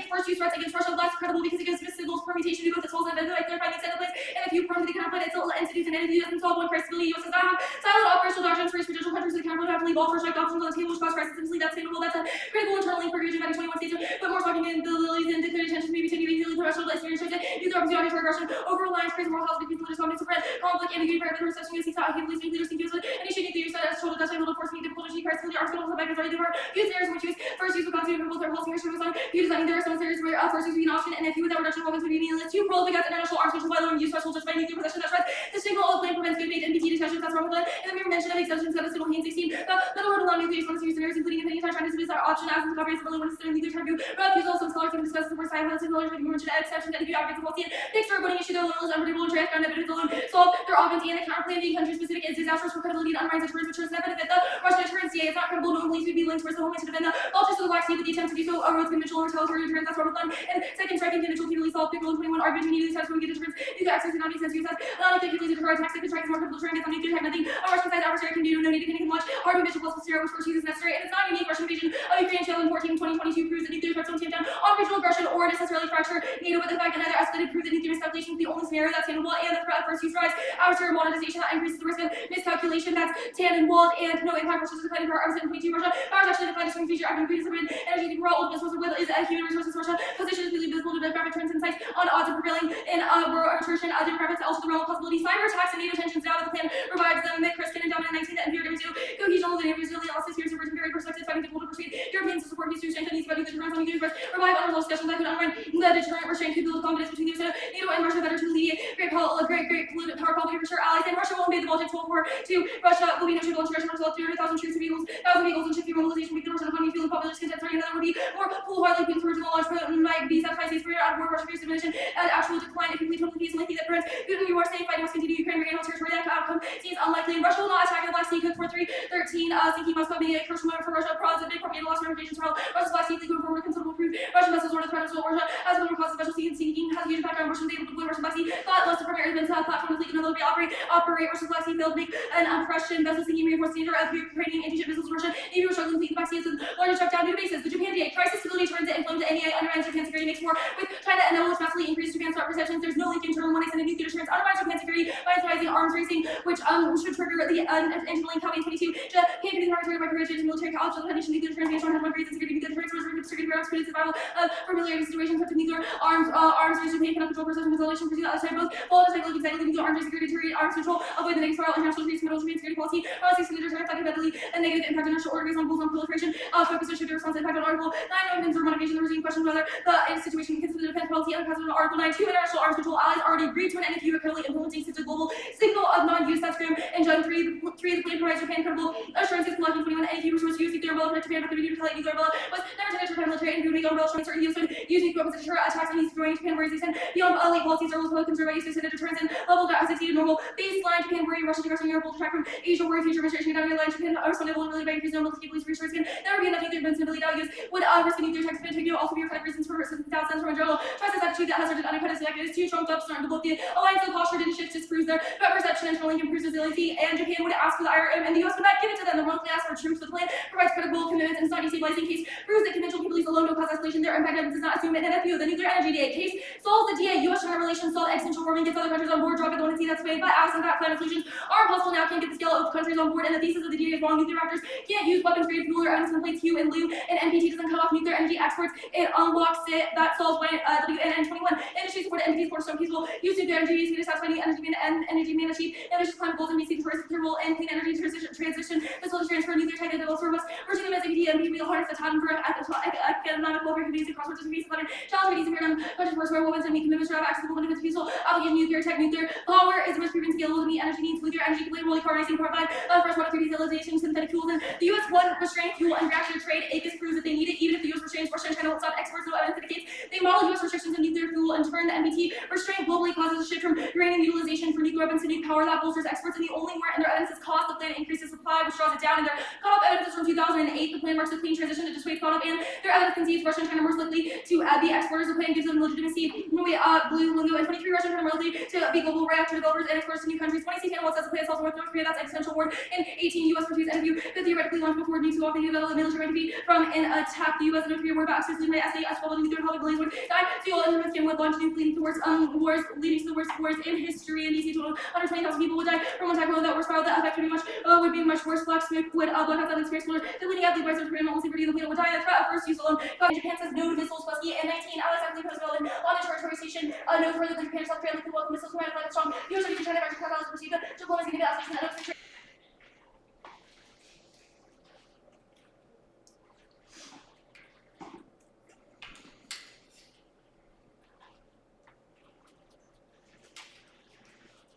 first use threats against Russia less credible because it gives signals permutation to both its holes and identify clarifying the extent of place. And if you prone to the counterplan, it's still entities and entities doesn't solve one crisis ability. US does not have silent operational doctrines for potential countries to the counterplan have to leave all first strike options on the table which cause crisis. Simply that's sustainable. That's a critical internal link for region by 21 states. But more talking in the lilies and declared intentions maybe to be easily professional experience neither opportunity for aggression over reliance, crazy moral house because religious dominance spread conflict ambiguity for every perception seeks out capabilities make leaders think use any shaking theory set as total dutch little force me difficult to crisis the arsenal of back is already there use areas which use first use of constitutive principles their policy history was on you designing there are some areas where first use would be an option and if you without reduction of weapons would be meaningless to prolong against international arms control by low and use special just by nuclear possession that threats the signal of plan prevents good faith NDT discussions that's wrong with that and the mere mention of exemptions that a single hand 16 the word allow nuclear response to use scenarios including if any time trying to submit our option as in the comprehensive when considering nuclear review refusal some scholars can discuss the worst side of the knowledge like mentioned exceptions that if you advocates policy and fixed for avoiding issue their loyal is unpredictable and track found evidence alone solve their offense and the counterplan being country specific is disastrous for credibility and unrinds deterrence which turns that benefit the Russian deterrence DA is not credible no police would be linked towards the homeland to defend the vultures of the Black Sea with the attempt to do so erodes conventional or retaliatory deterrence that's wrong with them and second striking conventional capability solve pickle and 21 argument immediately says when we get deterrence nuclear access and not make sense to use as not only capability to deter attacks second strike is more credible to try and get some nuclear type nothing a Russian sized adversary can do no need to can launch hard conventional plus zero which first use is necessary and it's not unique Russian invasion of Ukraine in 2014-2022 proves that nuclear threats don't tamp down on regional aggression or necessarily fracture NATO but the fact that neither escalated proves that nuclear miscalculation is the only scenario that's handleable and the threat of first use rise adversarial monetization that increases the risk of miscalculation that's Tannenwald and no impact Russia's declining power of 7.2 Russia power is actually declining swing feature after increasing energy for all ultimate source of will is a human resources Russia position is really visible to demographic trends and sites on odds of prevailing in rural attrition demographics also the realm of possibility cyber attacks and NATO tensions now that the plan provides them that Chris and dominant 19 and fear to cohesion of the neighbors really all 6 years of very perspective fighting difficult to persuade Europeans to support these two strength and these about nuclear deterrence on nuclear threats revive unresolved discussions that could undermine the deterrent restraint could build confidence between the US and NATO and Russia better to alleviate great power quality for sure allies and Russia won't invade the Baltic World War II Russia will be no triple integration result 300,000 troops and vehicles 1,000 vehicles and ship mobilization weak the Russian economy fueling populist content starting another would be more foolhardy Putin's original launch might be satisfied states period out of war Russia fears diminishing and actual decline if you believe totally peace and likely that prevents Putin you are saying fighting must continue Ukraine regain all territory that outcome seems unlikely and Russia will not attack the Black Sea could for 313 sinking Moscow being a crucial moment for Russia pros and big propaganda lost ramifications for all Russia's Black Sea going forward considerable proof Russian vessels or the threat of Russia as a cause special sea and sinking has a huge impact on Russians able to deploy Russian Black Sea thought less of primary events platform the fleet and ability to operate Russia's Black Sea failed make an impression vessel sinking reinforced danger of Ukrainian anti-ship missiles Russia Navy were struggling to fleet the Black Sea as largest shut down new bases the Japan DA crisis stability turns it inflamed the NEA undermines Japan security makes war with China and which massively increases Japan's threat perceptions there's no link in turn when they send a nuclear deterrence undermines Japan security by incentivizing arms racing which should trigger the interlink Calvin 22 Japan can be targeted by courageous military college of the nation nuclear deterrence based on one grades and security nuclear deterrence was security grounds for survival of familiar situations such as nuclear arms race Japan cannot control perception isolation pursue the other side both all the cycle exactly nuclear arms security deteriorate arms control avoid the negative spiral international treaties middle Japan security policy policy nuclear deterrence academically and negative impact on national order based on goals on proliferation focus on response impact on article 9 no or motivation the regime questions whether the situation can consider the defense policy and on article 9 2 international arms control allies already agreed to an NFU are currently implementing such a global signal of non-use that's Graham and John 3 the plan provides Japan credible assurances collecting 21 NFU resource use nuclear umbrella for Japan but the video to collect nuclear umbrella was never to Japan military and make umbrella showing certain use when using weapons to deter attacks and he's growing Japan where he's beyond elite policies are also conserved by use to deterrence and level that has exceeded normal baseline Japan worry Russia aggressing Europe will detract from Asia worry future administration down your line Japan responded really by increasing normal capabilities resource can never be enough nuclear defense ability now use would risk a nuclear attack Japan take also be your kind of reasons for South Central and general trust this attitude that has started uncut as is too trumped up starting to blow the alliance of posture didn't shift disproves their perception and improves resiliency and Japan would ask for the IRM and the US would not give it to them the wrongfully asked for troops the plan provides credible commitments and it's not destabilizing case proves that conventional capabilities alone don't cause escalation. Their impact evidence does not assume an NFU. The nuclear energy DA case solves the DA U.S.-China relations, solve existential warming, gets other countries on board, drop it, don't want to see that sway, but absent that climate solutions are impossible now, can't get the scale of countries on board, and the thesis of the DA is wrong. Nuclear reactors can't use weapons-grade fuel or evidence complaints Hugh and Liu, and NPT doesn't cut off nuclear energy exports, it unlocks it, that solves WNN21. Industry support NPT for some peaceful use nuclear energy to satisfy the energy demand and energy demand achieve ambitious climate goals and meet secure and clean energy transition, facilitate transfer nuclear tech and develop for us, virtually the NPT and we will harness the time for economic welfare convenience and cross-border peace, challenge reducing paradigm, countries for square women and meet commitments to have access to women if it's peaceful, application nuclear tech, nuclear power is the most proven scalable to meet energy needs, nuclear energy completely decarbonizing, provide freshwater through desalination, synthetic fuels, and the U.S. won restraint fuel and reactor trade. ACUS proves that they need it, even if the U.S. restrains Russia and China won't stop exports. No evidence indicates they model U.S. restrictions on nuclear fuel and turn the NPT restraint globally causes a shift from uranium utilization for nuclear weapons to nuke power that bolsters exports, and the only warrant in their evidence is cost. The plan increases supply, which draws it down, and their cut-off evidence is from 2008. The plan marks a clean transition to dissuade cut-off, and their evidence concedes Russia and China more likely to be exporters. The plan gives them legitimacy. Blue Lingo and 23 Russia and China more likely to be global reactor developers and exporters to new countries. 26 Canada says the plan solves North Korea. That's existential war. And 18 U.S. pursues NFU that theoretically launched before nukes off the military defeat from an attack. The U.S. and North Korea were about accessing by SA as well as nuclear probabilities would die. Fuel and North Korea would launch nukes leading towards wars leading to the worst wars in history. And DC total 120,000 people would die from one attack that were spiral that affected would be much worse. Black smoke would black out that experience explorer. The leading athlete by South Korea almost liberty the planet would die. The threat of first use alone. Japan says no to missiles. Plus and 19 allies actively post Berlin on the territory station. No further than Japan, South Korea, could welcome missiles from Atlantic strong. U.S. and China have China perceived the diplomacy to get access to the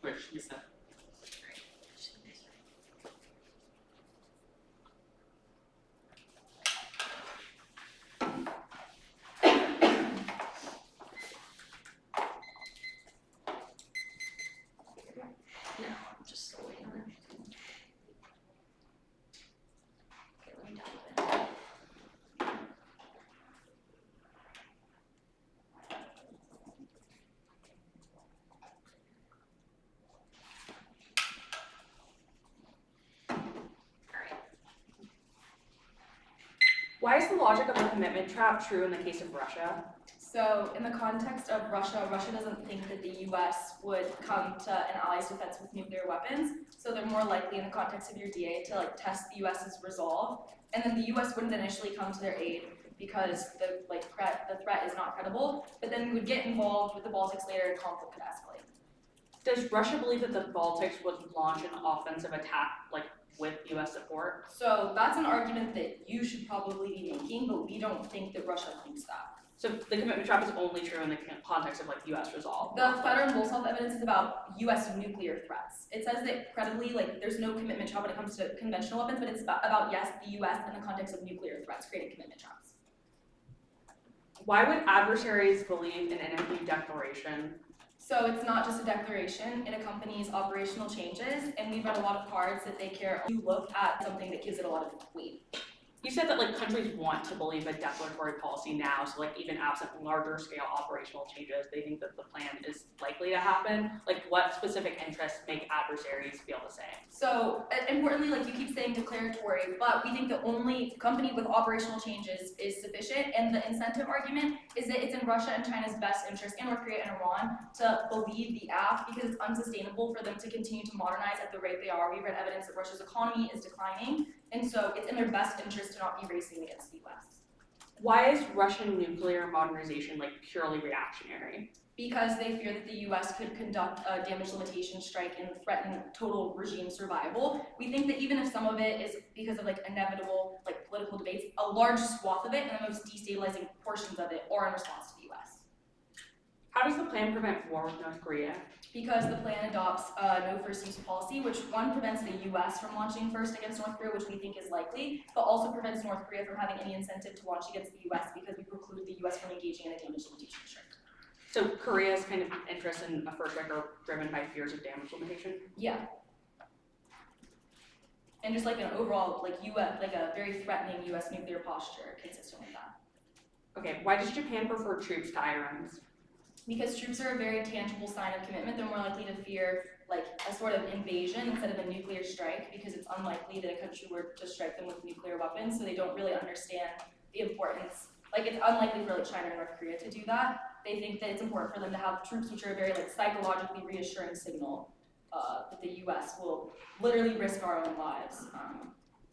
Which, Lisa? Why is the logic of the commitment trap true in the case of Russia? So in the context of Russia, Russia doesn't think that the U.S. would come to an ally's defense with nuclear weapons. So they're more likely in the context of your DA to test the U.S.'s resolve. And then the U.S. wouldn't initially come to their aid because the threat is not credible. But then we would get involved with the Baltics later and conflict could escalate. Does Russia believe that the Baltics would launch an offensive attack with U.S. support? So that's an argument that you should probably be making, but we don't think that Russia thinks that. So the commitment trap is only true in the context of U.S. resolve. The Feder and Volsov evidence is about U.S. nuclear threats. It says that credibly, there's no commitment trap when it comes to conventional weapons, but it's about yes, the U.S. in the context of nuclear threats creating commitment traps. Why would adversaries believe in an NFU declaration? So it's not just a declaration, it accompanies operational changes, and we've read a lot of cards that they care. You look at something that gives it a lot of weight. You said that countries want to believe a declaratory policy now, so even absent larger scale operational changes, they think that the plan is likely to happen. What specific interests make adversaries feel the same? So importantly, you keep saying declaratory, but we think the only company with operational changes is sufficient, and the incentive argument is that it's in Russia and China's best interest, and North Korea and Iran, to believe the act because it's unsustainable for them to continue to modernize at the rate they are. We've read evidence that Russia's economy is declining, and so it's in their best interest to not be racing against the US. Why is Russian nuclear modernization purely reactionary? Because they fear that the US could conduct a damage limitation strike and threaten total regime survival. We think that even if some of it is because of inevitable political debates, a large swath of it and the most destabilizing portions of it are in response to the US. How does the plan prevent war with North Korea? Because the plan adopts a no first use policy, which one prevents the US from launching first against North Korea, which we think is likely, but also prevents North Korea from having any incentive to launch against the US because we preclude the US from engaging in a damage limitation strike. So Korea's interest in a first strike are driven by fears of damage limitation? Yeah. And just an overall US, a very threatening US nuclear posture consistent with that. Okay, why does Japan prefer troops to IRMs? Because troops are a very tangible sign of commitment, they're more likely to fear like a sort of invasion instead of a nuclear strike, because it's unlikely that a country were to strike them with nuclear weapons, so they don't really understand the importance. Like, it's unlikely for like China or North Korea to do that. They think that it's important for them to have troops which are a very like psychologically reassuring signal that the U.S. will literally risk our own lives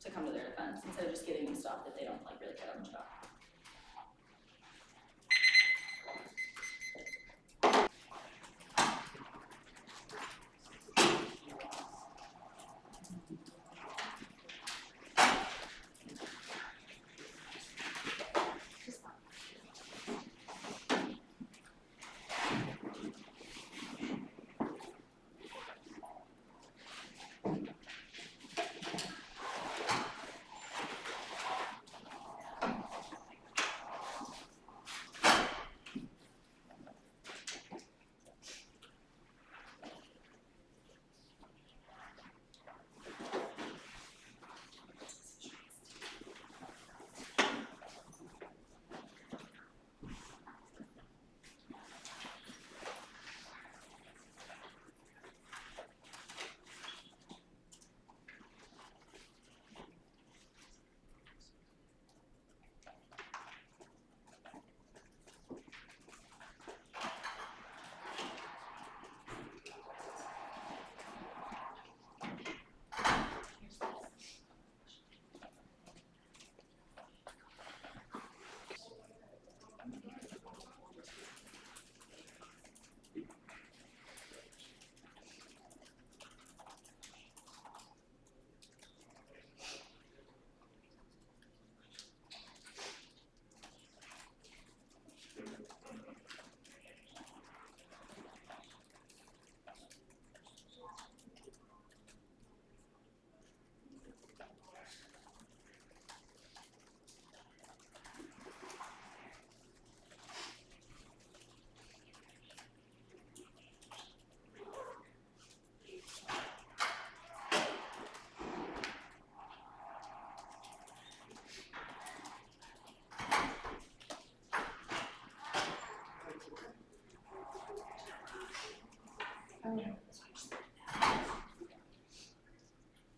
to come to their defense instead of just giving them stuff that they don't like really care that much about.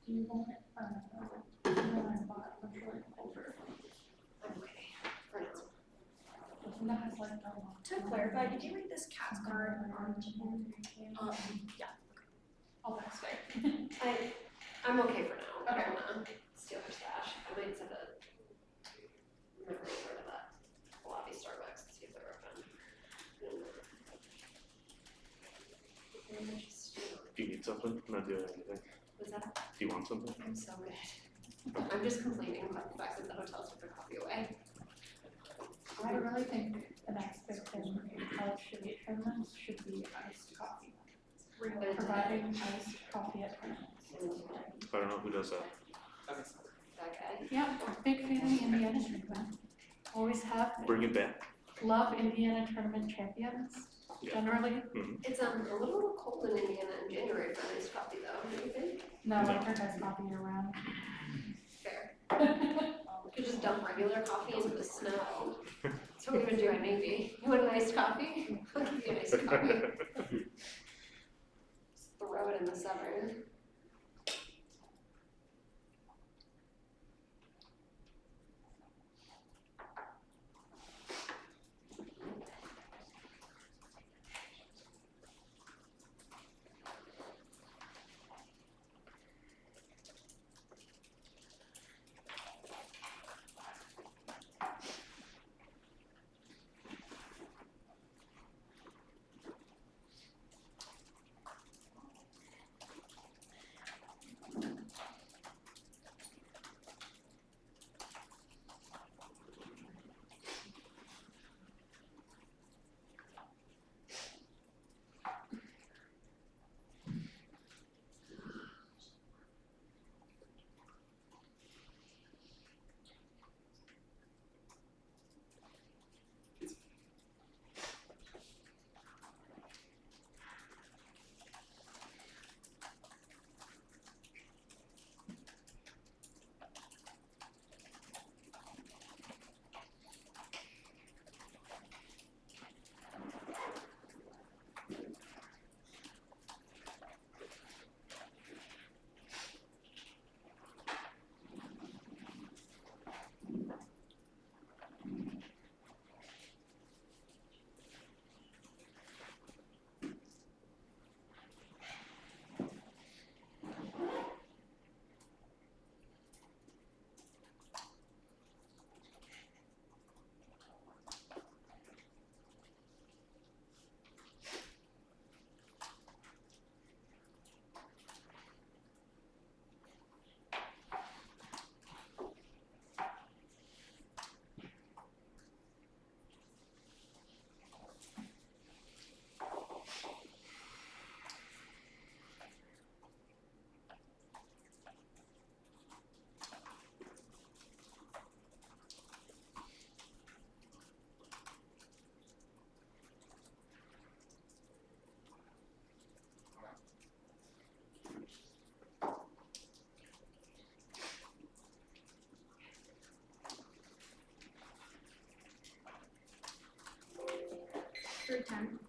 Do you want it? The one I bought was really older. I'm okay for now. The one that has like a long. To clarify, did you read this cat's card on Yeah. Oh, that's fair. I'm okay for now. Okay. I don't wanna steal her stash. I might send a memory over to that lobby Starbucks and see if they're open. Do you need something? I'm not doing anything. What's that? Do you want something? I'm so good. I'm just complaining about the fact that the hotel took their coffee away. I really think the next big thing in college tournaments should be iced coffee. Providing iced coffee at tournaments. I don't know who does that. That guy. Yeah, big fan of the Indiana tournament. Always have been. Bring it back. Love Indiana tournament champions, Yeah. generally. It's a little cold in Indiana in January for iced coffee though, don't you think? No, winter has coffee year round. Fair. You could just dump regular coffee into the snow. That's what we've been doing maybe. You want an iced coffee? I'll give you an iced coffee. Just throw it in the summer. Through 10.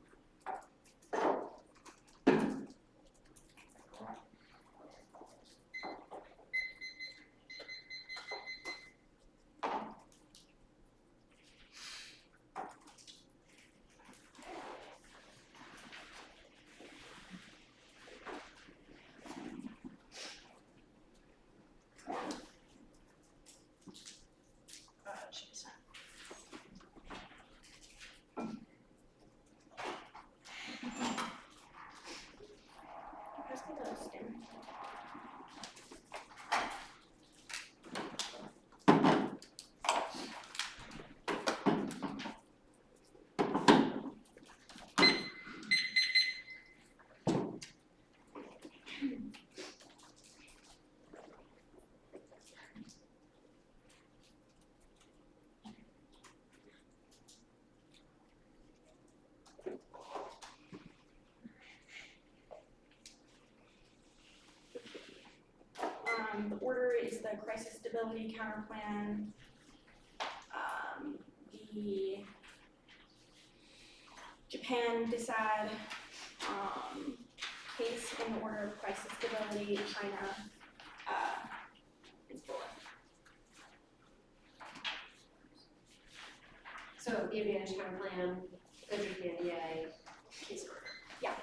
The order is the crisis stability counter plan, the Japan decide case in the order of crisis stability, China is bullet. So the advantage counter plan, the GPNDA, case order. Yeah.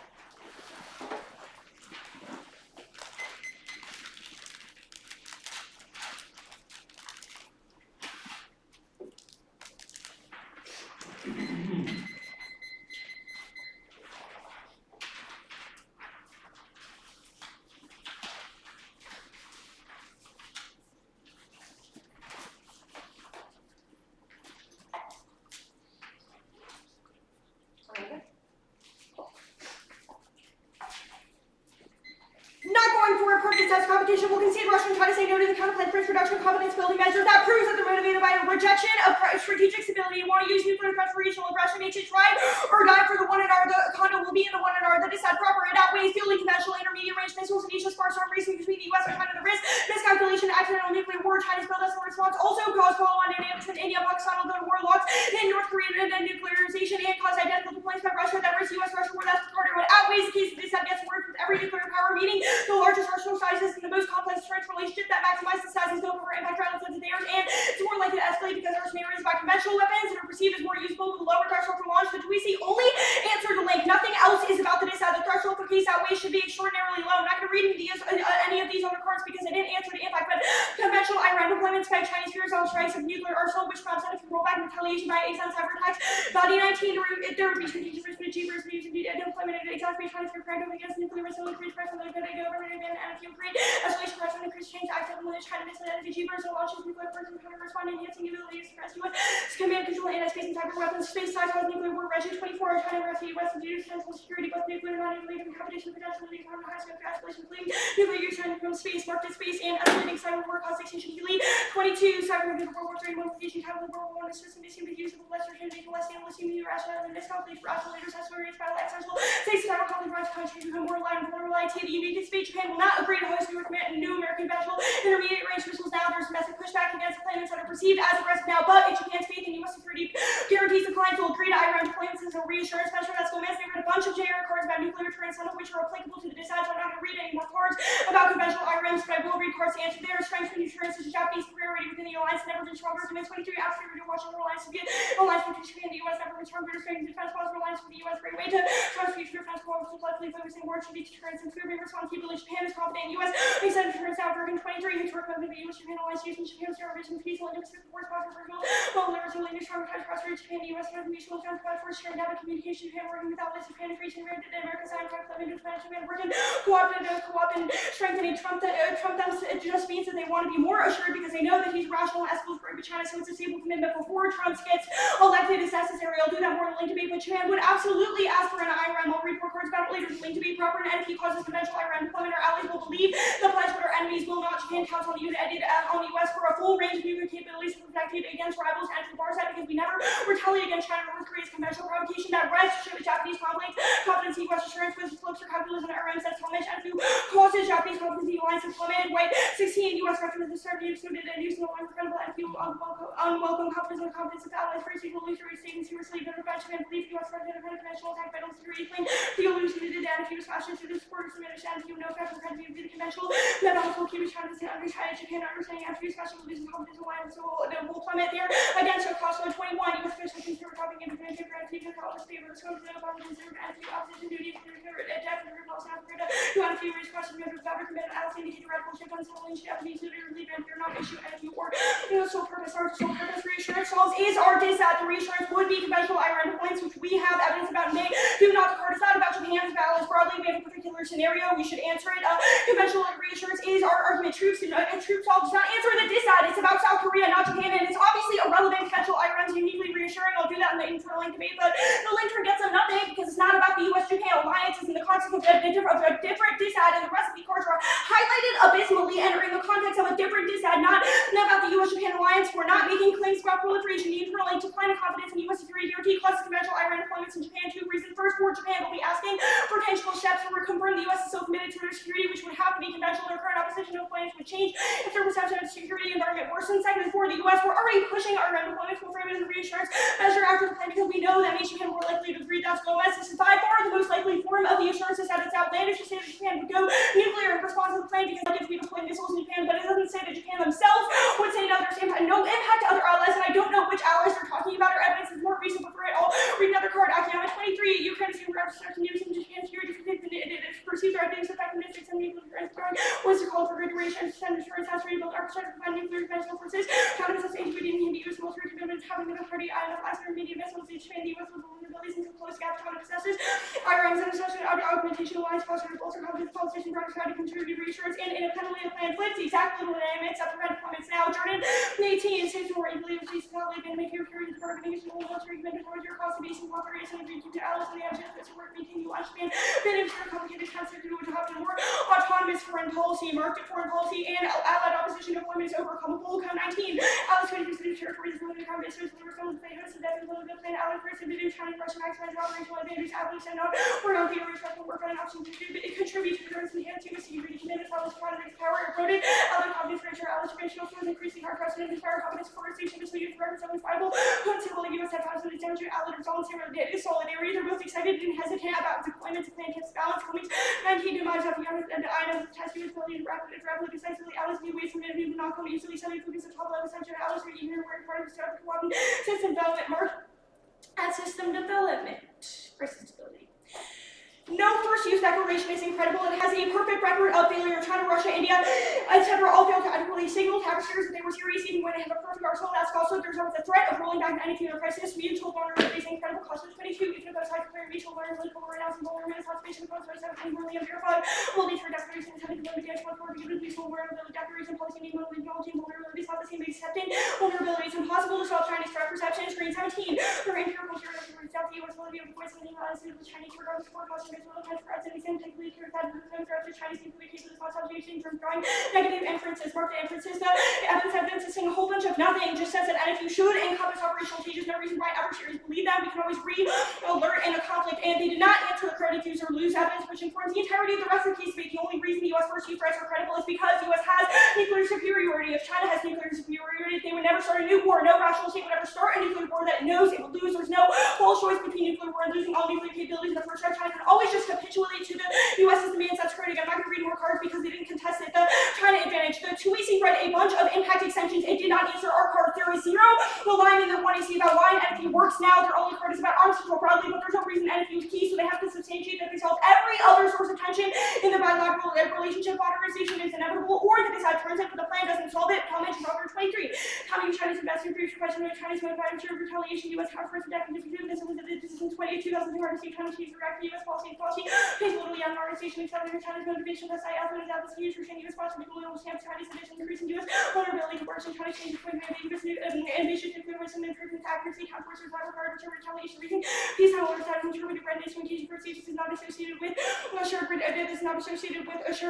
Not going for a purpose test competition will concede Russia and try to say no to the counterplan for introduction of confidence building measures. That proves that they're motivated by a rejection of strategic stability and want to use nuclear threats for regional aggression. Makes it try or die for the one and R. The condo will be in the one and R. That is said proper. It outweighs fielding conventional intermediate range missiles and each sparse arm racing between the US and China. The risk, miscalculation, accidental nuclear war. China's build us in response also cause follow-on dynamics in India, Pakistan, although war locks in North Korea and nuclearization and cause identical deployments by Russia. That risk US-Russia war. That's Carter. What outweighs the case that this gets worse with every nuclear power, meaning the largest arsenal sizes and the most complex threat relationship that maximizes the sizes go over impact relative to theirs, and it's more likely to escalate because our scenarios by conventional weapons and are perceived as more useful with a lower threshold for launch. The Tweezy only answer to link. Nothing else is about the decide. The threshold for case outweighs should be extraordinarily low. I'm not going to read any of these other cards because I didn't answer to impact, but conventional Iran deployments by Chinese fears on strikes of nuclear arsenal, which prompts if rollback and retaliation by ASEAN cyber attacks. Body 19, there would be strategic risk, but cheaper deployment and exacerbate China's fear practice against nuclear risk will increase pressure on the government and if you create escalation pressure and increase change active when China misses energy cheaper, so launches nuclear person trying to respond enhancing the ability to suppress US command control anti-space and cyber weapons, space size cause nuclear war, Regime 24, China rescue US and due to central security, both nuclear and non-nuclear competition potential leading to high scope escalation fleeing nuclear use from space, market space, and escalating cyber war cause extinction elite 22, cyber nuclear World War III, modification time of World War I system assumed use of lesser energy, less than assumed irrational and miscalculate for oscillators, accelerators, battle essential, takes cyber conflict rise countries become more reliant on vulnerability. The United States, Japan will not agree to host new American conventional intermediate range missiles now. There's massive pushback against deployments that are perceived as aggressive now, but in Japan's faith in U.S. security guarantees the clients will agree to Iran deployments as a reassurance measure. That's Gomez. They read a bunch of JR cards about nuclear deterrence, some of which are applicable to the decide, so I'm not going to read any more cards about conventional IRMs, but I will read cards to answer their strengths and deterrence as a Japanese priority within the alliance, never been stronger. Demand 23, absolutely Washington alliance to get alliance between Japan and the U.S. never been stronger. Strength defense possible alliance with the U.S. great way to trust future defense coalition, likely focusing more should be deterrence and fear response capability. Japan is confident in U.S. They said deterrence now. Bergen 23, his work with the U.S. Japan alliance using Japan's terrorism, peaceful and Pacific Wars, possible personal, well, there was a new strong touch cross Japan, the U.S. has mutual defense force sharing data communication. Japan working without this Japan increasing rate that America signed contract living to Japan working co-op and strengthening Trump them it just means that they want to be more assured because they know that he's rational and ethical for China, so it's a stable commitment before Trump gets elected as necessary. I'll do that more in link debate, but Japan would absolutely ask for an IRM. I'll read more cards about it later. The link debate proper and NDT causes conventional IRM deployment. Our allies will believe the pledge, but our enemies will not. Japan counts on the U.S. for a full range of nuclear capabilities to protect against rivals and for Barsat because we never retaliate against China or North Korea's conventional provocation that rests to show the Japanese conflict, confidence in U.S. assurance with slopes or capitalism, IRM sets homage and who causes Japanese confidence in the alliance and plummeted. White 16 U.S. veterans of the Serbian student and used in the line for credible and fuel unwelcome confidence of allies for equal illusory taken seriously, but about Japan believe U.S. president of conventional attack by security claim the illusion it did and if he was fashioned through the supporters of understand you know federal country of the conventional that also Cuba China to under China Japan understanding after his special losing confidence alliance so the will plummet there against a cost of 21 U.S. officials consider topping independent gratitude to all the favor of the scope of the considered and the opposition duty to the death of the Republic of Africa to on a few raised questions of fabric committed as indicated radical shift on settling Japanese literally and fear not issue and you or sole purpose reassurance calls is our that the reassurance would be conventional Iran deployments, which we have evidence about May. Do not the card is not about Japan's battles broadly. We have a particular scenario. We should answer it. Conventional reassurance is our argument. Troops all does not answer the dissat. It's about South Korea, not Japan, and it's obviously irrelevant. Conventional Iran's uniquely reassuring. I'll do that in the internal link debate, but the link turn gets them nothing because it's not about the U.S.-Japan alliance. It's in the context of a different dissat, and the rest of the cards are highlighted abysmally and are in the context of a different dissat, not about the U.S.-Japan alliance. We're not making claims about proliferation. The internal link to decline of confidence in U.S. security guarantee plus conventional Iran deployments in Japan. Two reasons. First, for Japan will be asking for tangible steps to confirm the U.S. is so committed to their security, which would have to be conventional. Their current opposition to deployments would change if their perception of security environment worsens. Second is for the U.S. We're already pushing Iran deployments. We'll frame it as a reassurance measure after the plan because we know that makes Japan more likely to agree. That's Gomez. This is by far the most likely form of the assurances that it's outlandish to say that Japan would go nuclear in response to the plan because it gives we deploy missiles in Japan, but it doesn't say that Japan themselves would say no, there's no impact to other allies, and I don't know which allies they're talking about. Our evidence is more recent, but for it, I'll read another card. Akiyama 23, Ukraine is starting news in Japan security for perceived our things effectiveness and nuclear was to call for great duration and send assurance has to rebuild architecture to find nuclear conventional forces. China says ingredient in the U.S. military commitments having the party island of last media vessels each Japan, the U.S. with vulnerabilities into close gap China possesses. Iran's intercession augmentation alliance foster to bolster confidence politicians are trying to contribute reassurance and independently of plan flips exactly the dynamics of prevent deployments now. Jordan 18 states more equally with these not leaving make your carry the bargaining issue military commitment towards your cost of base and cooperation and keep the allies and the objectives to work continue on Japan. Then it's a complicated concept to have a more autonomous foreign policy, market foreign policy, and allied opposition deployment is overcomable. Count 19. Allies trying to consider territories and limited confidence with the response of the host of that and the plan allied first and video China Russia maximize operational advantage allies and not we're not the respectful work on an option to contribute to the government's enhanced U.S. security commitments, allies economic power eroded, allied confidence for ensure allies conventional forces increasing hard precedent and fire confidence for station to use records of viable political U.S. advisors and demonstrate allied results and solidarity. They're both excited and hesitant about deployment to plan tips balance coming 19 demise of the items test U.S. ability to rapidly decisively allies new ways to manage not come easily suddenly focus on top level section allies for even where part of the start of the system development mark and system development for stability. No first-use declaration is incredible. It has a perfect record of failure. China, Russia, India, etc. all failed to adequately signal to adversaries that they were serious even when they have a perfect arsenal. That's also there's always a threat of rolling back any future crisis. Mutual vulnerabilities and incredible cost of 22. Even if those high compared mutual vulnerability will renounce and vulnerability conservation of post 17 really unverified. Will these for declarations having to limit damage for given mutual vulnerability declaration policy need technology and vulnerabilities not the same as accepting vulnerabilities impossible to solve Chinese threat perception. Screen 17. Their empirical theory of the U.S. will be able to voice any allies with Chinese regardless of caution. Threats and exam technically to that no threats to Chinese nuclear cases of observation from drawing negative inferences, marked inferences. The evidence is saying a whole bunch of nothing, just says that and if you should encompass operational changes, no reason why adversaries believe them. We can always re-alert in a conflict, and they did not answer the credit use or lose evidence, which informs the entirety of the rest of the case debate. The only reason the U.S. first use threats are credible is because the U.S. has nuclear superiority. If China has nuclear superiority, they would never start a new war. No rational state would ever start a nuclear war that it knows it will lose. There's no false choice between nuclear war and losing all nuclear capabilities in the first step. China can always just capitulate to the U.S.'s demands. That's critical. I'm not going to read more cards because they didn't contest it. The China advantage. The 2EC read a bunch of impact extensions. It did not answer our card. There is zero alignment in the 1EC about why an NDT works now. Their only card is about arms control broadly, but there's no reason NDT is key, so they have to substantiate that they solve every other source of tension in the bilateral relationship. Modernization is inevitable, or that this side turns it, but the plan doesn't solve it. Comment Robert 23. Coming China's investing for future question of China's motivated for retaliation. U.S. counterforce for decades of this was in 22,200 China sees direct U.S. policy and policy. Pays literally on modernization, accelerating China's motivation. That's I also out this huge restraint U.S. watch people will stamp Chinese sedition, increasing U.S. vulnerability to worsen China's change between ambitious nuclear weapons and improving accuracy, counterforce survival card, which are retaliation reason. Peace and order side contributed red nation engaging procedures is not associated with assured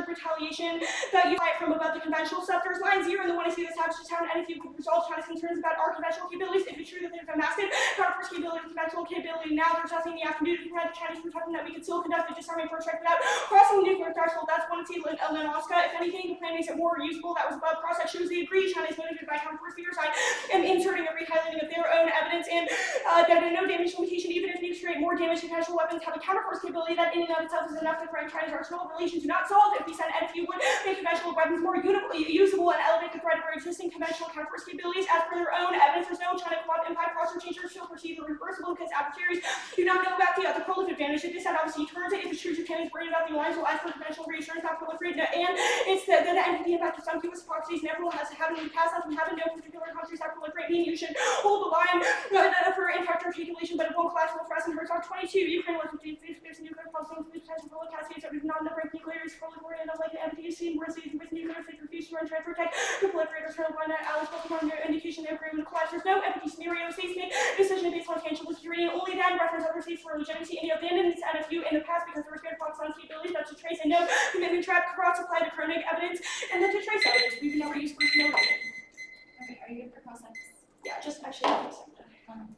retaliation that you fight from above the conventional stuff. There's line 0 in the 1EC that establishes how and if you could resolve China's concerns about our conventional capabilities. If it's true that there's a massive counterforce capability with conventional capability, now there's nothing you have to do to prevent the Chinese from talking that we could still conduct the disarming first strike without crossing the nuclear threshold. That's one T Alaska. If anything, the plan makes it more usable. That was above cross. That shows they agree. China is motivated by counterforce fears. I am inserting a rehighlighting of their own evidence and that a no damage limitation, even if nukes create more damage, conventional weapons have a counterforce capability that in and of itself is enough to threaten China's arsenal. Relations do not solve if we send NFU would make conventional weapons more usable and elevate the threat of our existing conventional counterforce capabilities. As per their own evidence, there's no China co-op impact cross or change or still perceived or reversible because adversaries do not know about the proliferative advantage. If this had obviously turns it, if it's true Japan is worried about the alliance, will ask for conventional reassurance not proliferate, and it's the NDT impact of some US proxies never has happened in the past, nothing happened, no particular countries that proliferate, meaning you should hold the line for impact articulation, but it won't collapse for us in Herzog 22. Ukraine was there's nuclear pulsing with potential for cascades that we've not number of nuclear is proliferated enough like the MPC, where cities with nuclear they refuse to run transfer tech to proliferate or turn on Alice Pokemon no indication they agree with the collapse. There's no empty scenario. States make decision based on tangible security and only then reference other states for legitimacy. And you abandoned this NFU in the past because they were scared of Pakistan's capabilities. That's to trace and no commitment trap cross apply to chronic evidence and then to trace evidence. We would never use personnel. Okay, are you good for cross-sections? Yeah, just actually give me a second.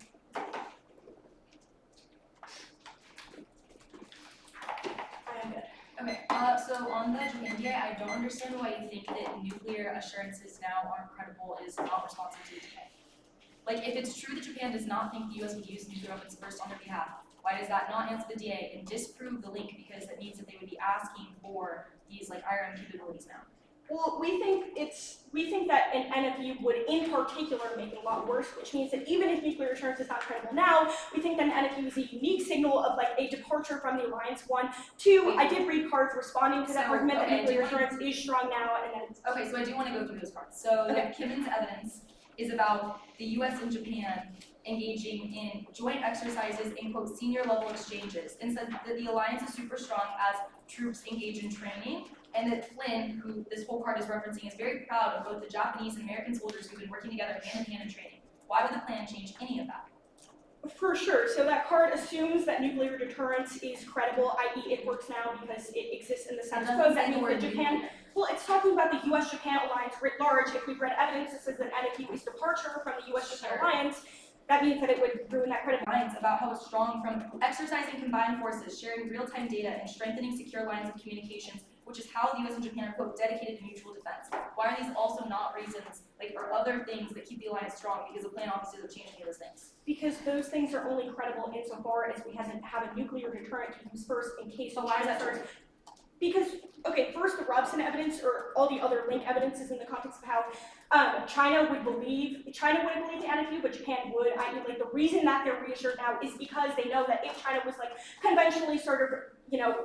I am good. Okay, so on the Japan DA, I don't understand why you think that nuclear assurances now aren't credible is not responsive to Japan. Like, if it's true that Japan does not think the US would use nuclear weapons first on their behalf, why does that not answer the DA and disprove the link, because that means that they would be asking for these like iron capabilities now? Well, we think that an NFU would in particular make it a lot worse, which means that even if nuclear assurance is not credible now, we think that an NFU is a unique signal of like a departure from the alliance. 1, 2, I did read cards responding to that So, argument that okay, nuclear assurance is strong now, and then it's Okay, so I do want to go through those parts. So Okay. the Kimmon's evidence is about the US and Japan engaging in joint exercises in quote senior level exchanges, and said that the alliance is super strong as troops engage in training, and that Flynn, who this whole card is referencing, is very proud of both the Japanese and American soldiers who've been working together hand in hand in training. Why would the plan change any of that? for sure. So that card assumes that nuclear deterrence is credible, i.e. it works now because it exists in the status quo. That means that Japan, well, it's talking about the US-Japan alliance writ large. If we've read evidence that says that NFU is departure from the US-Japan alliance, that means that it would ruin that credibility. Lines about how it's strong from exercising combined forces, sharing real-time data, and strengthening secure lines of communications, which is how the US and Japan are quote dedicated to mutual defense. Why are these also not reasons, like, or other things that keep the alliance strong? Because the plan obviously doesn't change any of those things. Because those things are only credible insofar as we have a nuclear deterrent to use first in case. So why is that starts. Because, okay, first the Robson evidence or all the other link evidence is in the context of how China wouldn't believe the NFU, but Japan would. I.e., like the reason that they're reassured now is because they know that if China was like conventionally sort of,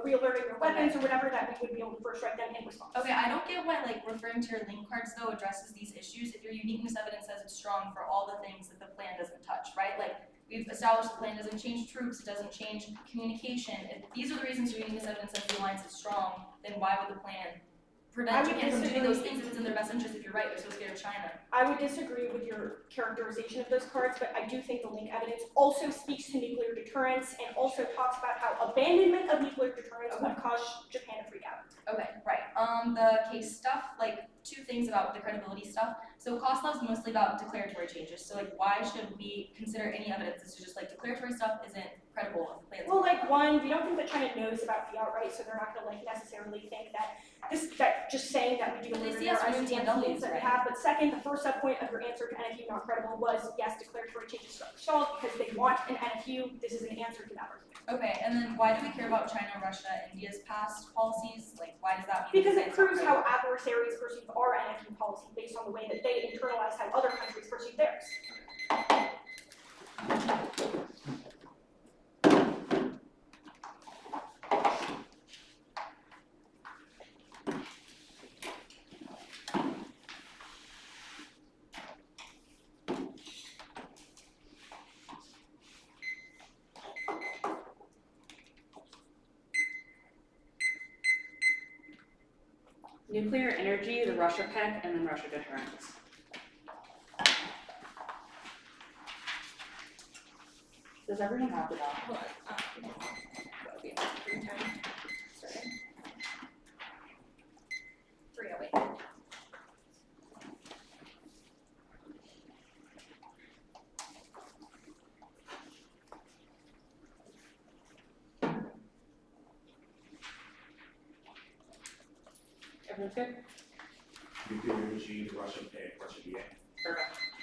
re-alerting their weapons or whatever, that we would be able to first strike them in response. Okay, I don't get why like referring to your link cards though addresses these issues if your uniqueness evidence says it's strong for all the things that the plan doesn't touch, right? Like we've established the plan doesn't change troops, it doesn't change communication. If these are the reasons your uniqueness evidence says the alliance is strong, then why would the plan prevent Japan from doing those things if it's in their best interest? If you're right, they're so scared of China. I would disagree with your characterization of those cards, but I do think the link evidence also speaks to nuclear deterrence and also talks about how abandonment of nuclear deterrence would cause Japan to freak out. Okay, right. The case stuff, like two things about the credibility stuff. So cost law is mostly about declaratory changes. So like why should we consider any evidence that's just like declaratory stuff isn't credible if the plan's Well, like one, we don't think that China knows about fiat, right? So they're not gonna like necessarily think that that just saying that we do They deliver see their us doing ICBMs that we right? have. But second, the first subpoint of your answer to NFU not credible was yes, declaratory changes stalled because they want an NFU. This is an answer to that argument. Okay, and then why do we care about China, Russia, India's past policies? Like, why does that mean? Because that it it's not proves credible? how adversaries perceive our NFU policy based on the way that they internalize how other countries perceive theirs. Nuclear energy, the Russia PEC, and then Russia deterrence. Does everyone have the doc? Hold on. That'll be about 3:10. Sorry. 3:08. That's good. Nuclear regime, Russia pick, Russia DA. Perfect.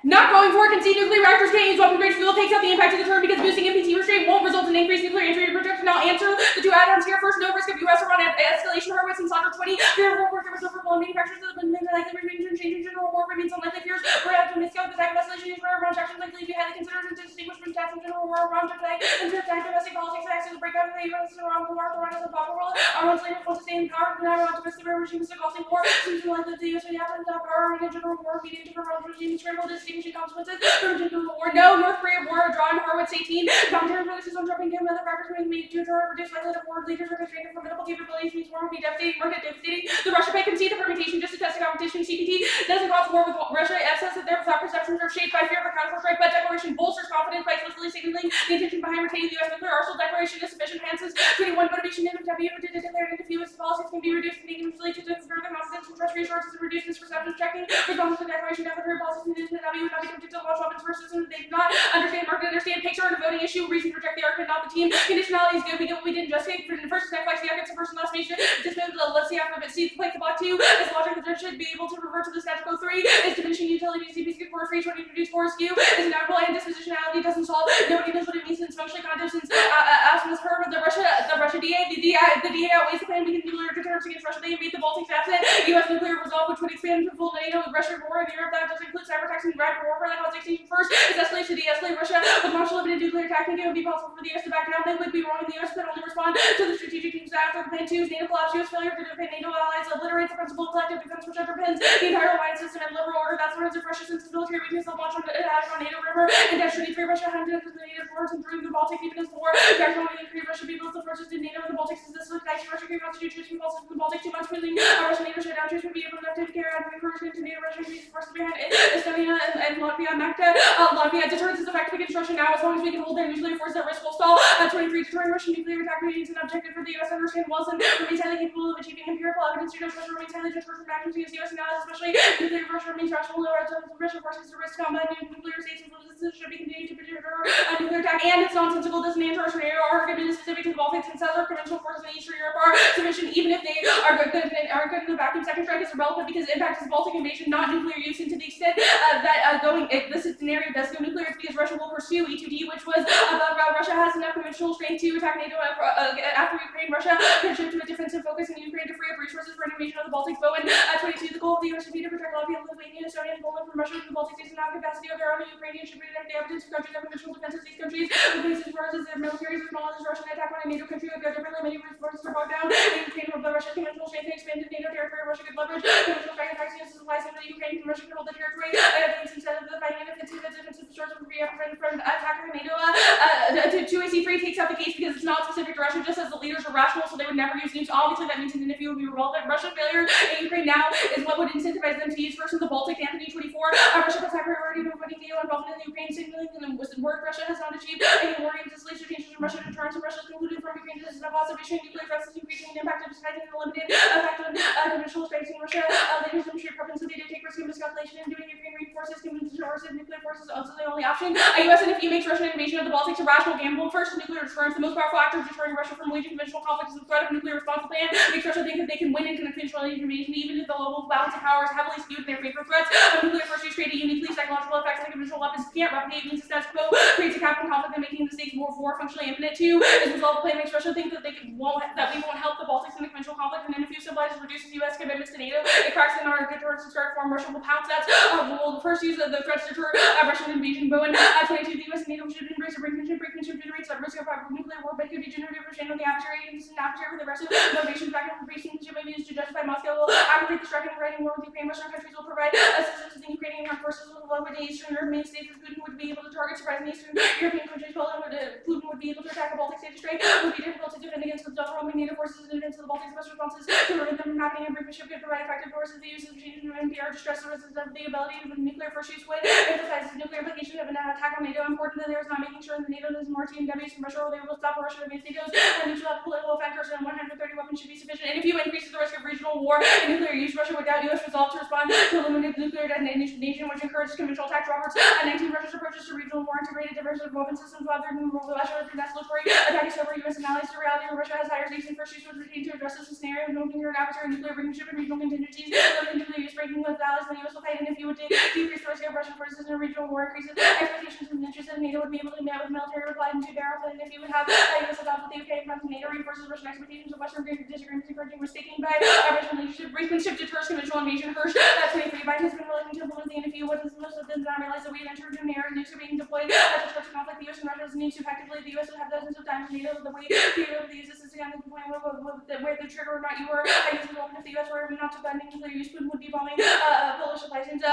Not going for it, concede nuclear reactors can't use weapon grade fuel, takes out the impact of the term because boosting NPT restraint won't result in increased nuclear entry to protection. I'll answer the two add-ons here. First, no risk of US Iran escalation. Hurwitz and Sonder 20. Fear of war there was over blown manufacturers of the likely remains changing general war remains unlikely fears. We're out to miscount the type of escalation is rare around actions likely to be highly considered and distinguished from attacks in general war around today. In terms of domestic politics, access to break out of the US around the war, the as a proper world. Our own slaves want to stay in power, and our domestic regimes are causing war. Seems to like that the US would have to power in a general war, mediating to around regime scramble distinguishing consequences. War. No, North Korea war, drawing Horowitz 18. Commentary focuses on dropping down other factors made to draw reduce likelihood of war leaders are constrained from formidable capabilities means war will be devastating, market devastating. The Russia may concede the permutation just to test the competition. CPT doesn't cause war with Russia. F says that their perceptions are shaped by fear of a counter strike, but declaration bolsters confidence by explicitly signaling the intention behind retaining the US nuclear arsenal. Declaration is sufficient. Enhances 21 motivation in W to declare that if US policies can be reduced and easily to further confidence and trust resources and reduce misperceptions. Checking responses to declaration declaration policies and W would not be tempted to launch weapons versus they do not understand market understand picture on a voting issue reason to reject the argument not the team conditionality is good we get what we didn't just take for the first step like the arguments the first and last nation dismove the let's see after it see the play the block 2 is logic that there should be able to revert to the status quo 3 is diminishing utility CP's good for free to introduce force Q is inevitable and dispositionality doesn't solve nobody knows what it means since functionally content since Asmus heard of the Russia DA the DA outweighs the plan we can nuclear deterrence against Russia they invade the Baltics absent US nuclear resolve which would expand to full NATO Russian war in Europe that does include cyber attacks and rapid warfare that causes extinction first is escalate to de-escalate Russia with martial limited nuclear attack and it would be possible for the US to back down. They would be wrong and the US could only respond to the strategic teams after the plan 2's NATO collapse. US failure to defend NATO allies obliterates the principle of collective defense which underpins the entire alliance system and liberal order. That's what ends Russia since its military weakness of launch on attack on NATO river and destiny 3 Russia hunted the native force and through the Baltic even as the war. Attack on the Ukraine Russia peoples the forces in NATO and the Baltics is this nice Russia can constitute troops from Baltics in the Baltic 2 months willing Russian NATO shutdown troops would be able to carry out the encouragement to NATO Russian forces behind Estonia and Latvia Macta. Latvia deterrence is effective against Russia now as long as we can hold their nuclear force at risk will stall. 23 deterring Russian nuclear attack remains an objective for the US to understand Wilson remains highly capable of achieving empirical evidence to Russia remains highly deterred from actions against US and allies especially nuclear Russia remains rational Russian forces to risk combat nuclear states and should be continued to deter a nuclear attack and it's nonsensical doesn't answer our scenario argument is specific to the Baltics and Southern conventional forces in Eastern Europe are sufficient even if they are good in the vacuum. Second strike is irrelevant because it impacts Baltic invasion not nuclear use and to the extent that this scenario does go nuclear it's because Russia will pursue E2D which was Russia has enough conventional strength to attack NATO after Ukraine. Russia can shift to a defensive focus in Ukraine to free up resources for an invasion of the Baltics. Bowen 22 the goal of the US should be to protect Latvia, Lithuania, Estonia, and Poland from Russia and the Baltics doesn't have capacity of their own. Ukrainians should protect the evidence of countries have conventional defenses. These countries with places where their militaries as small as Russian attack on a NATO country would go differently. Many forces are bogged down in Ukraine of the Russian conventional strength and expanded NATO territory. Russia could leverage conventional strike attacks against the supplies of the Ukraine and Russia could hold the territory evidence instead of the fighting and offensive defensive source of free up from attack on NATO. 2AC3 takes out the case because it's not specific to Russia just as the leaders are rational so they would never use nukes. Obviously that means an interview would be relevant. Russian failure in Ukraine now is what would incentivize them to use first in the Baltic Anthony 24. Russia has high priority of putting NATO involved in the Ukraine signaling and was work Russia has not achieved any war games this leads to changes in Russia deterrence and Russia is concluded from Ukraine this is a loss of issuing nuclear threats is increasing the impact of deciding the limited effect on conventional strengths in Russia. Leaders demonstrate propensity to take risk and miscalculation and doing Ukraine reinforces convinced nuclear forces also the only option. US NFE makes Russian invasion of the Baltics a rational gamble. First, nuclear deterrence, the most powerful actor deterring Russia from waging conventional conflict is the threat of nuclear response plan. Makes Russia think that they can win in conventional invasion even if the global balance of power is heavily skewed in their favor. Threats of nuclear force use create a uniquely psychological effects like conventional weapons can't replicate means the status quo creates a capital conflict and making the stakes more war functionally infinite. 2 is resolve plan makes Russia think that we won't help the Baltics in the conventional conflict and then if you symbolize reduces US commitments to NATO it cracks in our deterrence to start form Russia will pounce. That's will first use the threats to deter Russian invasion. Bowen 22 the US and NATO should embrace a brinkmanship generates a risk of nuclear war but could be generated for on the adversary and with the rest of the motivation factor for breaching should be used to justify Moscow will activate the striking and writing war with Ukraine. Western countries will provide assistance to the Ukrainian armed forces with love with the Eastern European states as Putin would be able to target surprising Eastern European countries. Putin would be able to attack a Baltic state strike. It would be difficult to defend against the overwhelming NATO forces in advance of the Baltics. Best responses to prevent them from happening and brinkmanship could provide effective forces. The use of changes in NPR to stress the risks of the ability of nuclear force use would emphasize the nuclear implication of an attack on NATO. Important that there is not making sure that NATO does more TMWs from Russia or they will stop Russia against NATO's and neutral political factors and 130 weapons should be sufficient. And if you increase the risk of regional war and nuclear use, Russia would doubt US resolve to respond to eliminate nuclear detonation which encourages conventional attack robots. 19, Russia's approaches to regional, more integrated, diverse weapon systems rather than Russia declaratory attack is over U.S. and allies to reality where Russia has higher stakes and first use was retained to address this scenario of no nuclear adversary, nuclear brinkmanship, and regional contingencies. Limited nuclear use breaking with allies, the U.S. will fight, and if you would decrease the risk of Russian forces in a regional war, increases expectations and interests of NATO would be able to be met with military reply and to barrel, and if you would have U.S. adopt with the UK in front of NATO reinforces Russian expectations of Western disagreements encouraging risk-taking by Russian leadership, brinkmanship deters conventional invasion. Hirsch, 23, Biden has been reluctant to implement the NDT. What is most of them not realize that we have entered a new era, nukes are being deployed to torture conflict. The U.S. and Russia needs to effectively. The U.S. would have dozens of times NATO the way to use this again at the point where the trigger or not you were using the weapon. If the U.S. were not to ban nuclear use, Putin would be bombing Polish supplies. And the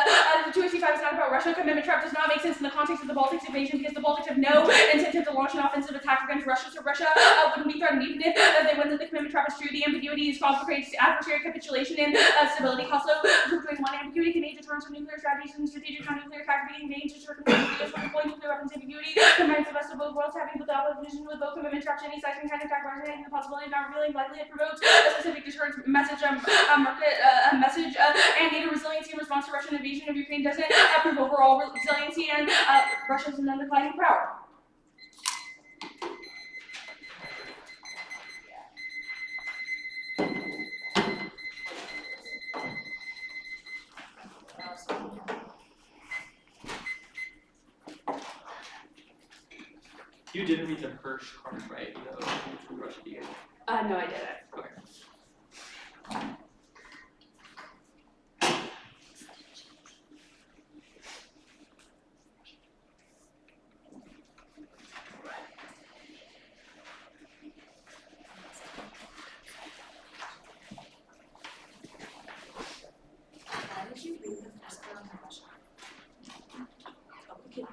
285 is not about Russia. Commitment trap does not make sense in the context of the Baltics invasion because the Baltics have no incentive to launch an offensive attack against Russia. So Russia wouldn't be threatened even if they went that the commitment trap is true. The ambiguity is caused for creates adversary capitulation and stability. Also, 21 ambiguity can aid deterrence of nuclear strategies and strategic non-nuclear attack being made to circumvent the U.S. when deploying nuclear weapons. Ambiguity combines the best of both worlds, having without vision with both commitment traps any second kind of attack, resonating the possibility of not revealing likely it provokes a specific deterrence message, message, and NATO resiliency in response to Russian invasion of Ukraine doesn't prove overall resiliency, and Russia's an undeclining power. You didn't read the Hirsch card, right? The Russia DA. No, I didn't. Okay. Why did you read the first one on Russia? Okay.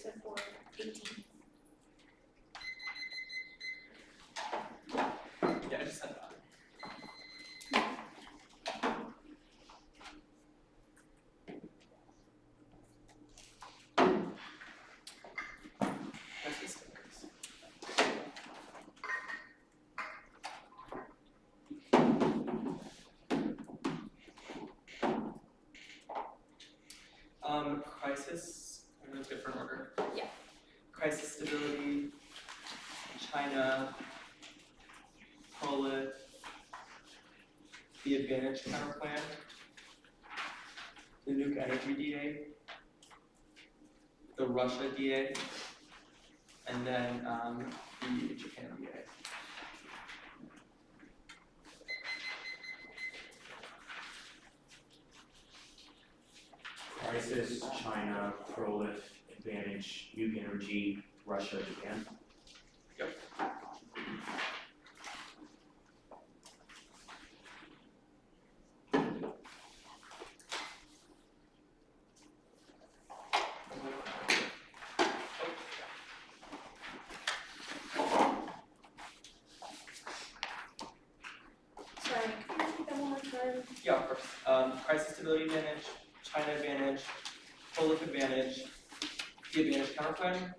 said 418. Yeah, I just said that. That's the stickers. Crisis, I'm going to different order. Yeah. Crisis stability, China, prolif, the advantage counter plan, the nuke energy DA, the Russia DA, and then the Japan DA. Crisis, China, prolif, advantage, nuke energy, Russia, Japan. Yep. Sorry, can you repeat that one more time? Yeah, of course. Crisis stability advantage, China advantage, prolif advantage, the advantage counter plan,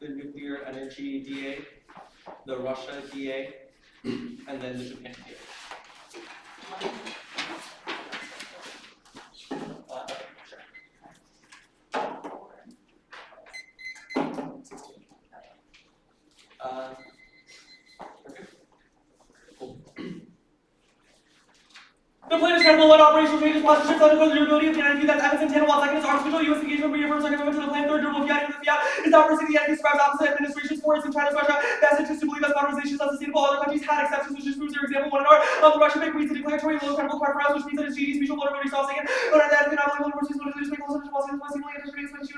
the nuclear energy DA, the Russia DA, and then the Japan DA. Okay, sure. 16. Okay. Cool. The plan is credible and operational changes, sponsorships, under durability of the NDT that's evidence in tandem while second is artificial U.S. engagement reaffirms our commitment to the plan. Third, durable fiat into the fiat is not pursuing the NDT describes opposite administrations for its in China's Russia. Best interest to believe as modernization is unsustainable. Other countries had exceptions, which just proves their example. One in our the Russian bank reads a declaratory low credible card for us, which means that its GDP special vulnerability solves second. But that cannot believe one versus one of the respectful such as possible seemingly interpreting explains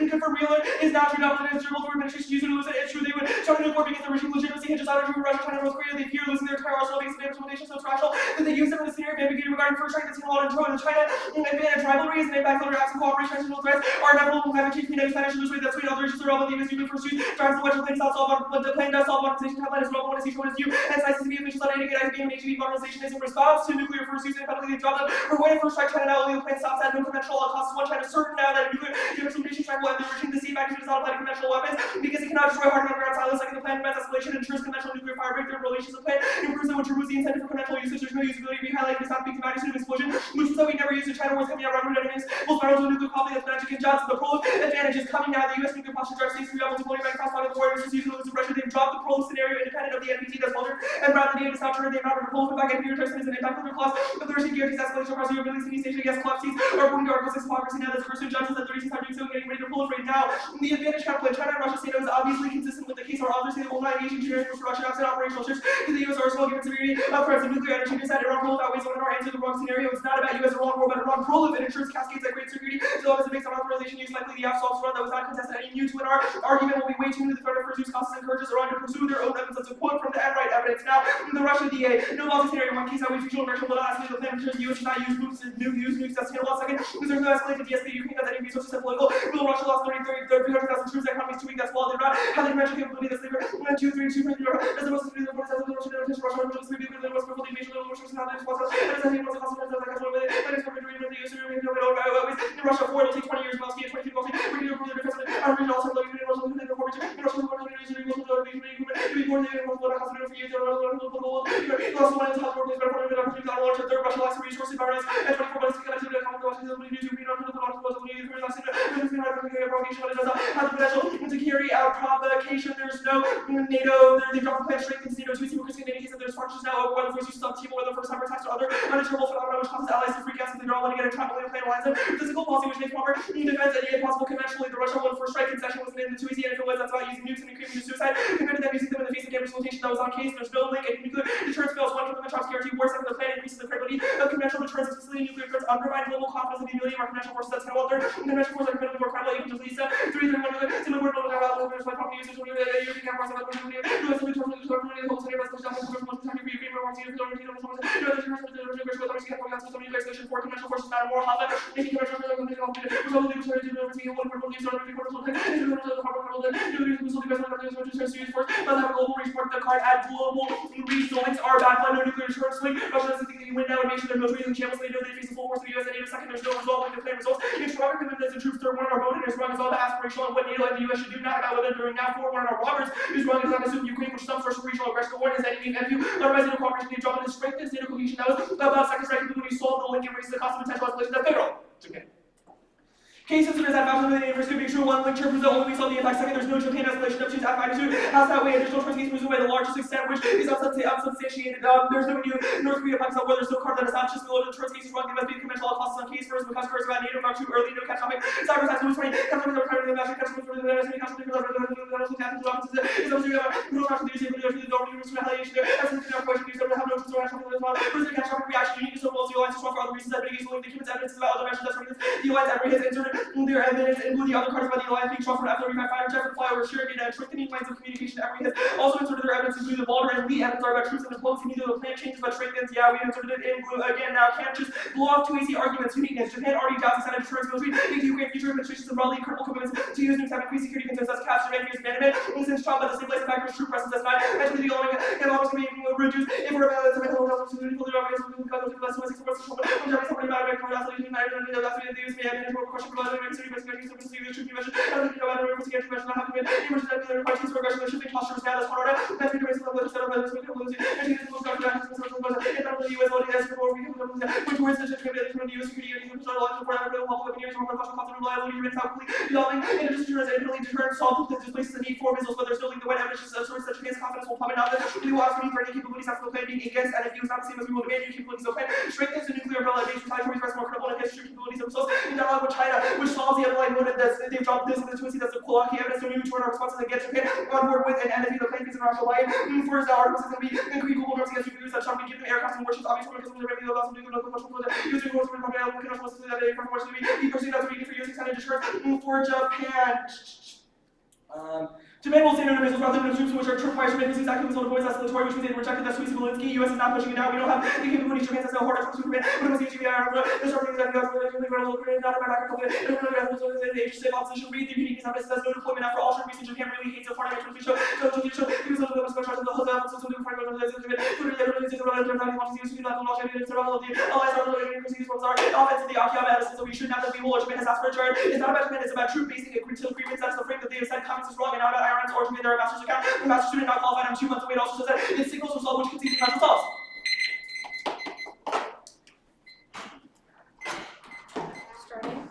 you confirm real is not true dominant is durable through administration use and lose it. It's true they would China nuke war because the regime legitimacy hinges on a true Russia, China, North Korea. They fear losing their entire arsenal against the implementation, so it's rational that they use them in the scenario of ambiguity regarding first strike that's involved in China. Advantage rivalry is an impact on absent cooperation, national threats are inevitable climate change, community financial lose weight that sweet alterations are relevant, the image first use drives the Western plane, solve on the plane does solve modernization, timeline is relevant, when it's each one is you, and size to be officials on indicate ICB and HB modernization is in response to nuclear first use, independently they dropped them. For when first strike China now only the plane stops at no conventional all costs one China certain now that nuclear implementation strike will end the regime the sea magnitude does not apply to conventional weapons because it cannot destroy hard underground silos like in the plan prevents escalation ensures conventional nuclear fire breakthrough relations of plan improves it which removes the incentive for conventional usage. There's no usability to be highlighted does not speak to magnitude of explosion which was that we never used in China wars coming out around enemies will spiral to a nuclear conflict that's magic and Johnson. The prolif advantage is coming now. The U.S. nuclear posture drives states through double deployment by cross-pocket war versus using the Russia. They've dropped the prolif scenario independent of the NDT that's altered and rather than it's not true they amount of prolif back and future is an impact on their clause. The Thursday guarantees escalation across Europe, Middle East, and East Asia. Yes, collapses are according to Article 6 democracy now that's cursive judges at 36 times so getting ready to proliferate now. The advantage counterplay China and Russia say no is obviously consistent with the case. Our authors say they will not engage in generic production outside operational shifts to the U.S. arsenal given severity of threats of nuclear energy. Decide Iran prolif outweighs one in our answer the wrong scenario. It's not about U.S. or wrong war, but Iran prolif and ensures cascades at great security. So long as it makes an authorization use likely the absolute run that was not contested any new to an argument will be way too new. The threat of first use causes encourages Iran to pursue their own evidence. That's a quote from the right evidence. Now, the Russian DA, no multi-scenario, one case outweighs regional inertia, but honestly, the plan ensures the U.S. should not use nukes, that's in 1 second, because there's no escalation to de-escalate Ukraine, that's any resources and political. Will Russia lost 300,000 troops, the economy is 2 weeks, that's wall, they're not, have the conventional capability that's labor, 1, 2, 3, 2, 3, as the most of the Russian Russia, the most powerful invasion of the Russian not responsible, and as I think most of the consequences of that country, but it's from the dream of the U.S. in Russia 4, it'll take 20 years, Moscow, 22 Baltic, we're going to improve the defense of the region, also living in Russia, living in the region, in Russia, we're going to be more than what a hospital for you, you also want to help work with better for the countries that launch their Russia lacks resources, environments, and 24 months to connect to the economy, Washington, we need to read on the possibility of has the potential to carry out provocation. There's no NATO, they drop the plan strengthens NATO to seem in any case that there's functions now whether first use some team or whether first time attacks or other undeterminable phenomena which causes allies to freak out since they don't want to get a trap when the plan aligns them. Physical policy which makes proper defense any impossible conventionally. The Russian one first strike concession wasn't in the too easy, and if it was, that's about using nukes and increasing suicide compared to them using them in the face of damage limitation that was on case. There's no link, and nuclear deterrence fails. One from the Trump's guarantee war second the plan increases the credibility of conventional deterrence, especially nuclear threats undermine global confidence and the ability of our conventional forces. That's kind of what they're conventional forces are incredibly more credible. Even just Lisa 3 3 1 similar word about there's my property users when you're using cameras about the community. The Western terms of the whole city of the whole time you concepts of nuclear solution for conventional forces matter more often. Making conventional global report the card at global results are backed by no nuclear deterrence. Russia doesn't think they can win now and make sure their military is in shambles. They know they face the full force of the US at any second. There's no resolve in the plan results. It's stronger commitment as the troops third one on our boat and as strong as all the aspirational and what NATO and the US should do, not about what they're doing now for one on our robbers. As strong as not assume Ukraine, which some source of regional aggression war is enemy and view. Otherwise, NATO cooperation can drop in the strength and NATO cohesion. That was about second strike when you solve the link and raise the cost of potential escalation. That's federal. Okay. Case sensitive at Bachelor of the University of sure one lecture proves that only we saw the impact. Second, there's no Japan escalation up to that magnitude. As that way, additional transcase moves away the largest extent, which is unsubstantiated. There's no new North Korea Pakistan war. There's no card that is not just below the transcase is wrong. They must be conventional costs on case first because curves about NATO, not too early, no catch topic. Cyber attacks, moves 20, countries are recovering the national countries for the national countries for their evidence include the other cards about the alliance being strong from F-35 fighter jets and flyover sharing data and strengthening lines of communication. Everything has also inserted their evidence including the Balder and Lee evidence are about troops and diplomacy. Neither the plan changes but strengthens. Yeah, we inserted it in blue again. Now can't just blow off two easy arguments. Uniqueness. Japan already doubts the Senate deterrence military. Into Ukraine future administrations and broadly critical commitments to use nukes have increased security concerns as capture and use abandonment. Since Trump at the same place factors troop presence as not. Actually the only and almost being reduced if we're about to make a whole opportunity for the organization to come to the less than 6 months. When there is somebody about it, that's what you might have done. That's what you use me. I mean, question for the city investigation. The truth convention, I don't think about it. Investigation convention. Not having been emergent and the parties for aggression. The shipping postures now. That's Florida. That's the race of the set of others. We can lose it. And he's the most documented. And not the U.S. voting as before we can lose it. Which words the cabinet from the U.S. security and the law for the level of years more professional confident reliability remains how developing in addition to independently deterrent solve the displaces the need for missiles, but there's still the wet evidence of source that Japan's confidence will plummet out. We will ask for threatening capabilities after the plan being against, and if he was not the same as we will demand new capabilities of plan. Strengthens the nuclear umbrella against retaliatory threats more critical against true capabilities themselves. In dialogue with China, which solves the underlying motive that they've dropped this in the Twinsie that's the Kulaki evidence to turn our responses against Japan on board with and if the plan is international line. For his articles is going to be increased global norms against reviews that shall be given aircraft and warships obviously because of the revenue of the commercial for the using wars with the international system that they from force to be pursued as we for using kind of deterrent for Japan. Japan will say no to missiles rather than troops which are tripwires. Japan uses active missile deploys escalatory, which means they rejected that Swedes Zelensky. US is not pushing it out. We don't have the capabilities. Japan has no hard to Japan. But it was using the disrupting that US really not about back the agency opposition read the unique numbers says no deployment after all short reason Japan really hates a part of it. Show he was on the special the whole so to find out the so we should not have the war. Japan has asked for a turn. It's not about Japan, it's about troop basing agreements. That's the frame that they have said comments is wrong and not about Iran's origin in their master's account. The master's student not qualified. I'm 2 months away. It also says that it signals result which concedes the results. Starting.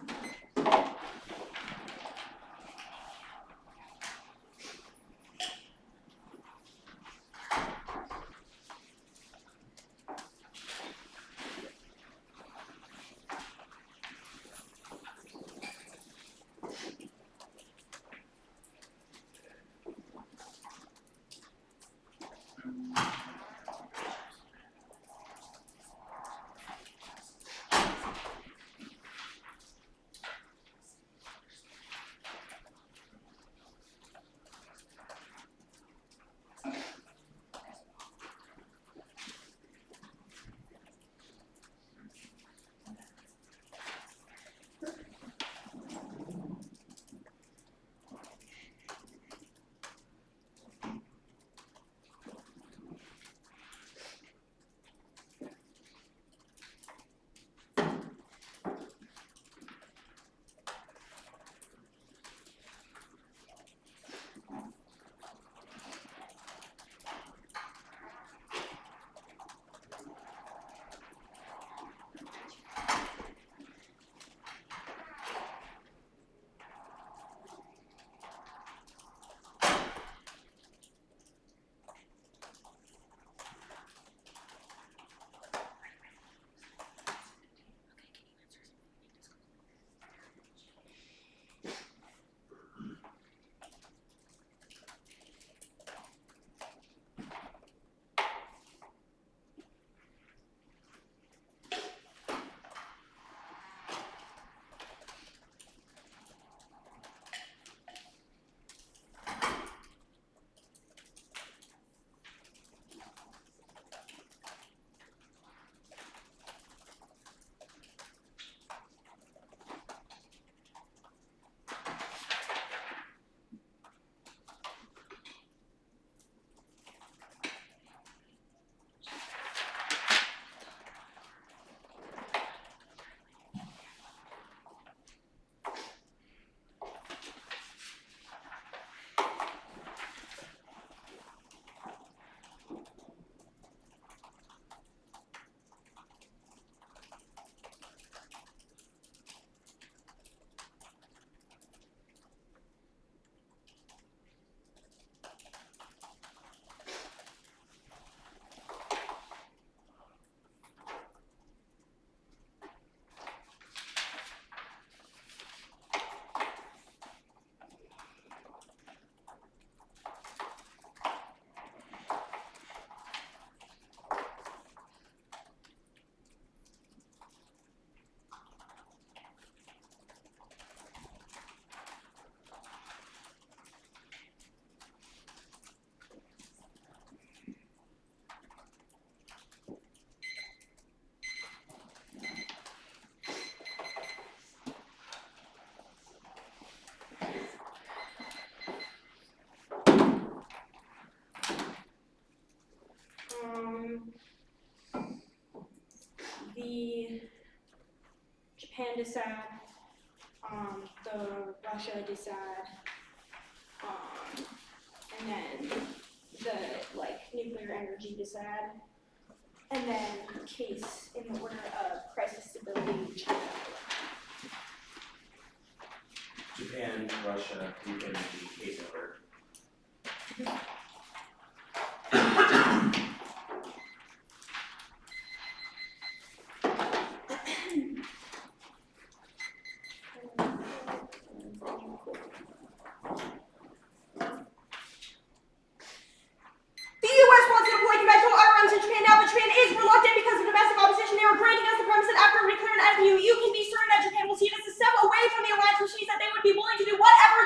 the Japan DISAD, the Russia DISAD, and then the nuclear energy DISAD, and then case in the order of crisis stability, China. Japan, Russia, nuclear energy, case over. The U.S. wants to deploy conventional arms in Japan now, but Japan is reluctant because of domestic opposition. They are granting us the premise that after nuclear and NFU, you can be certain that Japan will see it as a step away from the alliance, which means that they would be willing to do whatever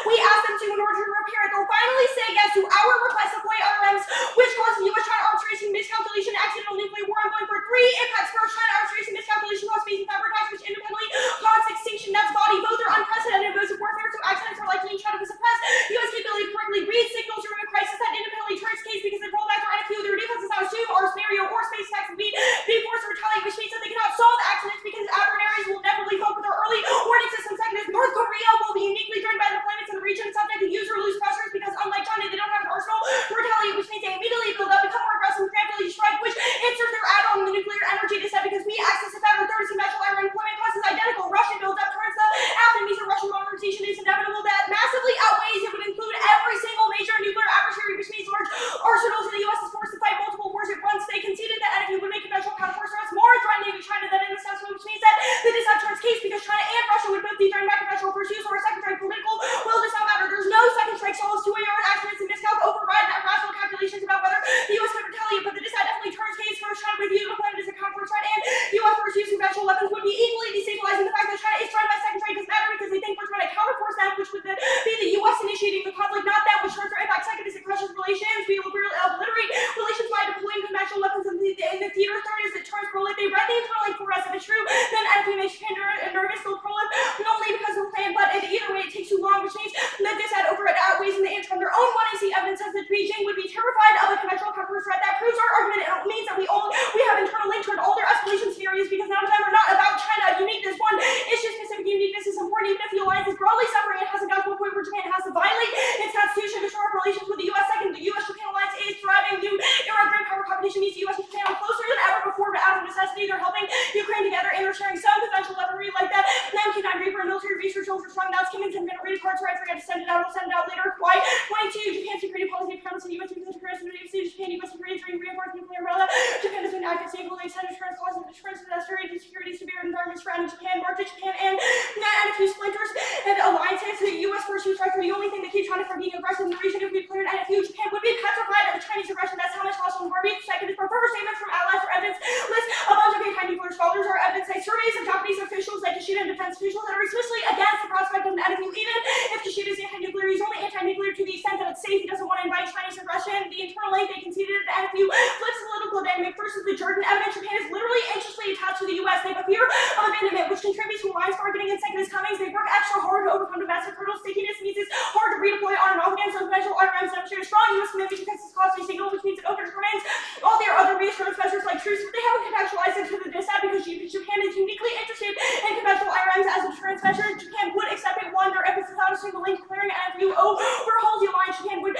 we ask them to in order to repair it. They'll finally say yes to our request to deploy arms, which causes U.S.-China arms race and miscalculation, accidental nuclear war. I'm going for 3 impacts. First, China arms race and miscalculation cause space and cyber attacks, which independently cause extinction. That's body. Both are unprecedented modes of warfare, so accidents are likely and China to suppress U.S. capability to correctly read signals during a crisis that independently turns case because they roll back their NFU. Their defenses now assume our scenario or space attacks would be being forced to retaliate, which means that they cannot solve accidents because adversaries will never leave up with their early warning system. Second is North Korea will be uniquely threatened by the planets in the region subject to use or lose pressures because unlike China, they don't have an arsenal to retaliate, which means they immediately build up, become more aggressive, and preemptively strike, which insert their add-on in the nuclear energy DISAD because we access a better. Third is conventional air employment cost is identical. Russian build up turns the aftermath of Russian modernization is inevitable. That massively outweighs. It would include every single major nuclear adversary, which means large arsenals in the U.S. is forced to fight multiple wars at once. They conceded that NFU would make conventional counterforce threats more threatening to China than an assessment, which means that the DISAD turns case because China and Russia would both be threatened by conventional first use or a second strike. Political will does not matter. There's no second strike solves 2 AR accidents and miscalc override rational calculations about whether the U.S. could retaliate, but the DISAD definitely turns case. First, China would view the plan as a counterforce threat, and U.S. first use conventional weapons would be equally destabilizing. The fact that China is threatened by second strike doesn't matter because they think we're trying to counterforce them, which would then be the U.S. initiating the conflict, not them, which turns their impact. Second is it crushes relations. We will obliterate relations by deploying conventional weapons in the theater. Third is it turns pro-life. They read the internal link for us. If it's true, then NFU makes Japan nervous. They'll pro-life not only because of the plan, but either way it takes too long, which means that this had over it outweighs in the interim. Their own 1AC evidence says that Beijing would be terrified of a conventional counterforce threat. That proves our argument. It means that we have internal link toward all their escalation scenarios because none of them are not about China. Uniqueness, one issue-specific uniqueness is important even if the alliance is broadly suffering. It hasn't got to a point where Japan has to violate its constitution to shore up relations with the U.S. Second, the U.S.-Japan alliance is thriving. New era great power competition means the U.S. and Japan are closer than ever before, but out of necessity, they're helping Ukraine together and they're sharing some conventional weaponry like that. 99 Reaper and military research over strong. That's Kimmins. I'm going to read a card, so I forgot to send it out. I'll send it out later. Why? 22. Japan's security policy promise in U.S. nuclear deterrence and Japan, U.S. security 3 reinforced nuclear umbrella. Japan has been active, stable, they send deterrence, causing deterrence, disaster, security, severe environment surrounding Japan, march to Japan, and NFU splinters and alliances. The U.S. first use strike for the only thing that keeps China from being aggressive in the region. If we cleared NFU, Japan would be petrified of the Chinese aggression. That's how much hostile Harvey. Second is prefer statements from allies or evidence. List a bunch of anti-nuclear scholars or evidence say surveys of Japanese officials like Kishida and defense officials that are especially against the prospect of an NFU. Even if Kishida is anti-nuclear, he's only anti-nuclear to the extent that it's safe. He doesn't want to invite Chinese aggression. The internal link they conceded at the NFU flips the political dynamic. First is the Jordan evidence. Japan is literally anxiously attached to the U.S. They have a fear of abandonment, which contributes to alliance bargaining. And second is Cummings. They work extra hard to overcome domestic hurdles. Stickiness means it's hard to redeploy on and off again. So conventional arms demonstrate a strong U.S. commitment to defense costly signal, which means it overdetermines all their other reassurance measures like truce, but they haven't contextualized it to the DISAD because Japan is uniquely interested in conventional IRMs as a deterrence measure. Japan would accept it. One, their emphasis on a single link clearing NFU overhauls the alliance. Japan would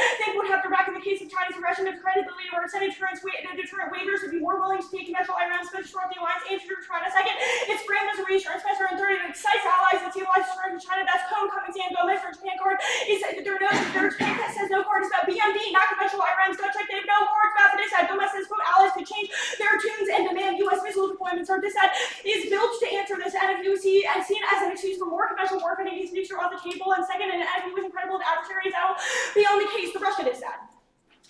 have their back in the case of Chinese aggression. If credibility of our Senate deterrent waivers would be more willing to take conventional IRMs to shore up the alliance and to China. Second, it's framed as a reassurance measure. And third, it excites allies and stabilizes deterrence in China. That's Cummings and Gomez for Japan card. Their Japan that says no card is about BMD, not conventional IRMs. Go check. They have no cards about the DISAD. Gomez says quote allies could change their tunes and demand U.S. missile deployments. Our DISAD is built to answer this. NFU is seen as an excuse for more conventional warfare. These nukes are on the table. And second, an NFU is incredible to adversaries. That'll be on the case. The Russia DISAD.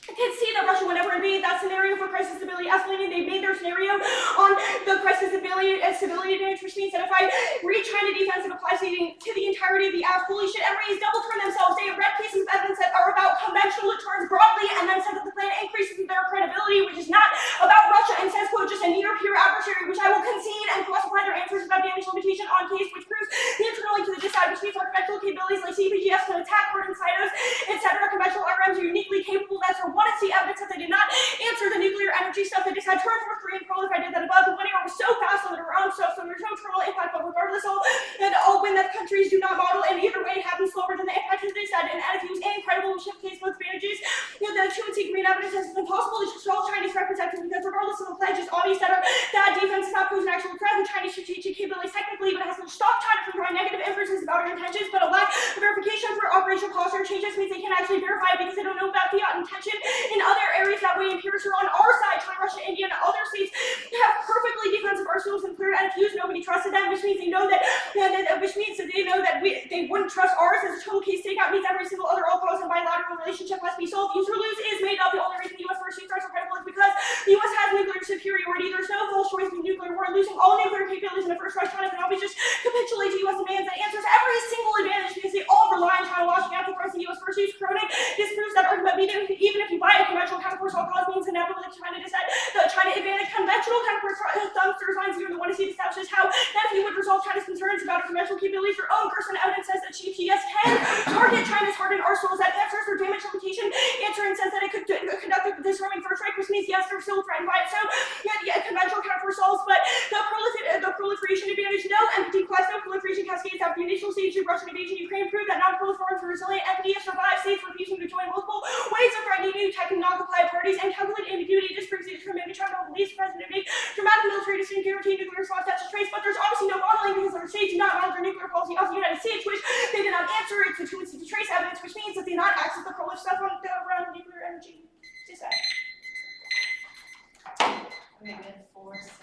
I can't see that Russia would never invade. That scenario for crisis stability escalating. They made their scenario on the crisis stability damage, which means that if I read China defense and applies to the entirety of the app, holy shit, Emory is double turn themselves. They have read pieces of evidence that are about conventional deterrence broadly and then said that the plan increases their credibility, which is not about Russia, and says, quote, just a near peer adversary, which I will concede and classify their answers about damage limitation on case, which proves the internal link to the DISAD, which means our conventional capabilities like CPGS can attack hard inside us, etc. Conventional IRMs are uniquely capable. That's our one and see evidence that they did not answer the nuclear energy energy stuff, they just had turns were Korean proliferated that above. The wind was so fast on their own stuff, so there's no terminal impact, but regardless all wind that countries do not model, and either way it happens slower than the impact that they said. And as he was incredible ship case both advantages, the truancy green evidence has been impossible to control Chinese representatives because regardless of the pledge, it's obvious that that defense does not pose an actual threat to Chinese strategic capabilities technically, but it has to stop China from drawing negative inferences about our intentions, but a lack of verification for operational posture changes means they can't actually verify it because they don't know about fiat intention in other areas. That way empirics are on our side. China, Russia, India, and other states have perfectly defensive arsenals and clear NFUs. Nobody trusted them, which means they know that, which means that they know that they wouldn't trust ours. As a total case takeout means every single other all-cause and bilateral relationship must be solved. Use or lose is made up. The only reason the U.S. first are so credible is because the U.S. has nuclear superiority. There's no false choice in nuclear war. Losing all nuclear capabilities in the first rush, China can always just capitulate to U.S. demands that answers every single advantage because they all rely on China watching out to thrust the U.S. first use Cronin. This proves that argument. Even if you buy a conventional counterforce, all cause means inevitably China just said the China advantage conventional counterforce dumpsters lines you want to see establishes how that if you would resolve China's concerns about conventional capabilities, your own Gerson evidence says that GPS can target China's hardened arsenals. That answers their damage limitation answer and says that it could conduct a disarming first strike, which means yes, they're still threatened by it. So yeah, conventional counterforce solves, but the proliferation advantage, no NDT class, no proliferation cascades after the initial stage of Russian invasion. Ukraine proved that non-proliferation resilient entity has survived states refusing to join multiple ways of threatening new tech and non-compliant parties, and calculated ambiguity just proves the determined China will release President make dramatic military decision guarantee nuclear response that's a trace, but there's obviously no modeling because our states do not model their nuclear policy of the United States, which they did not answer. It's the trace evidence, which means that they not access the proliferation stuff around nuclear energy. Just that. Okay, we had 4, 6.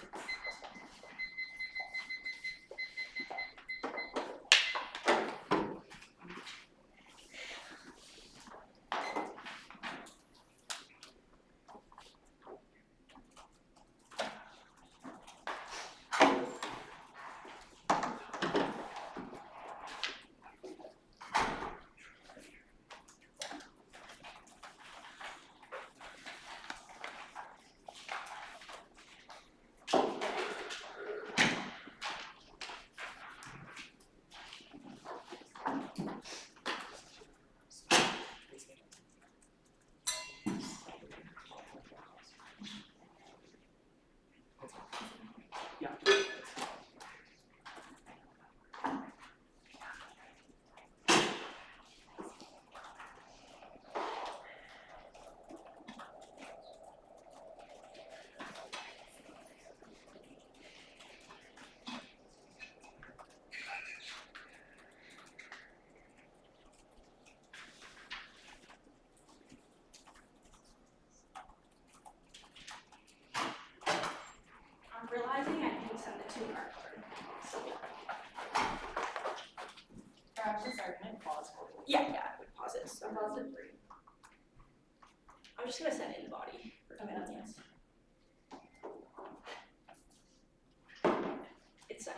I'm realizing I didn't send it to our card. So Sorry, can I pause for you? yeah, I would pause it. So Pause it 3. I'm just gonna send it in the body. Okay, that's yes. It's sent.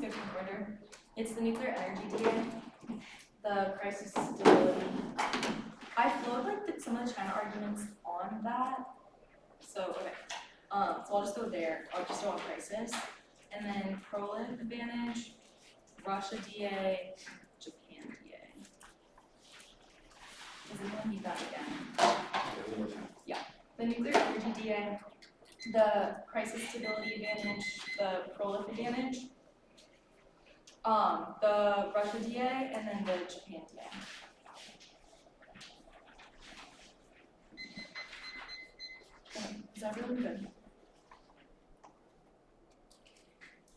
switching further. It's the nuclear energy DA, the crisis stability. I flowed like some of the China arguments on that. So okay, so I'll just go there. I'll just go on crisis, and then prolif advantage, Russia DA, Japan DA. Does anyone need that again? One more time. The nuclear energy DA, the crisis stability advantage, the prolif advantage, the Russia DA, and then the Japan DA. Okay, is everyone good?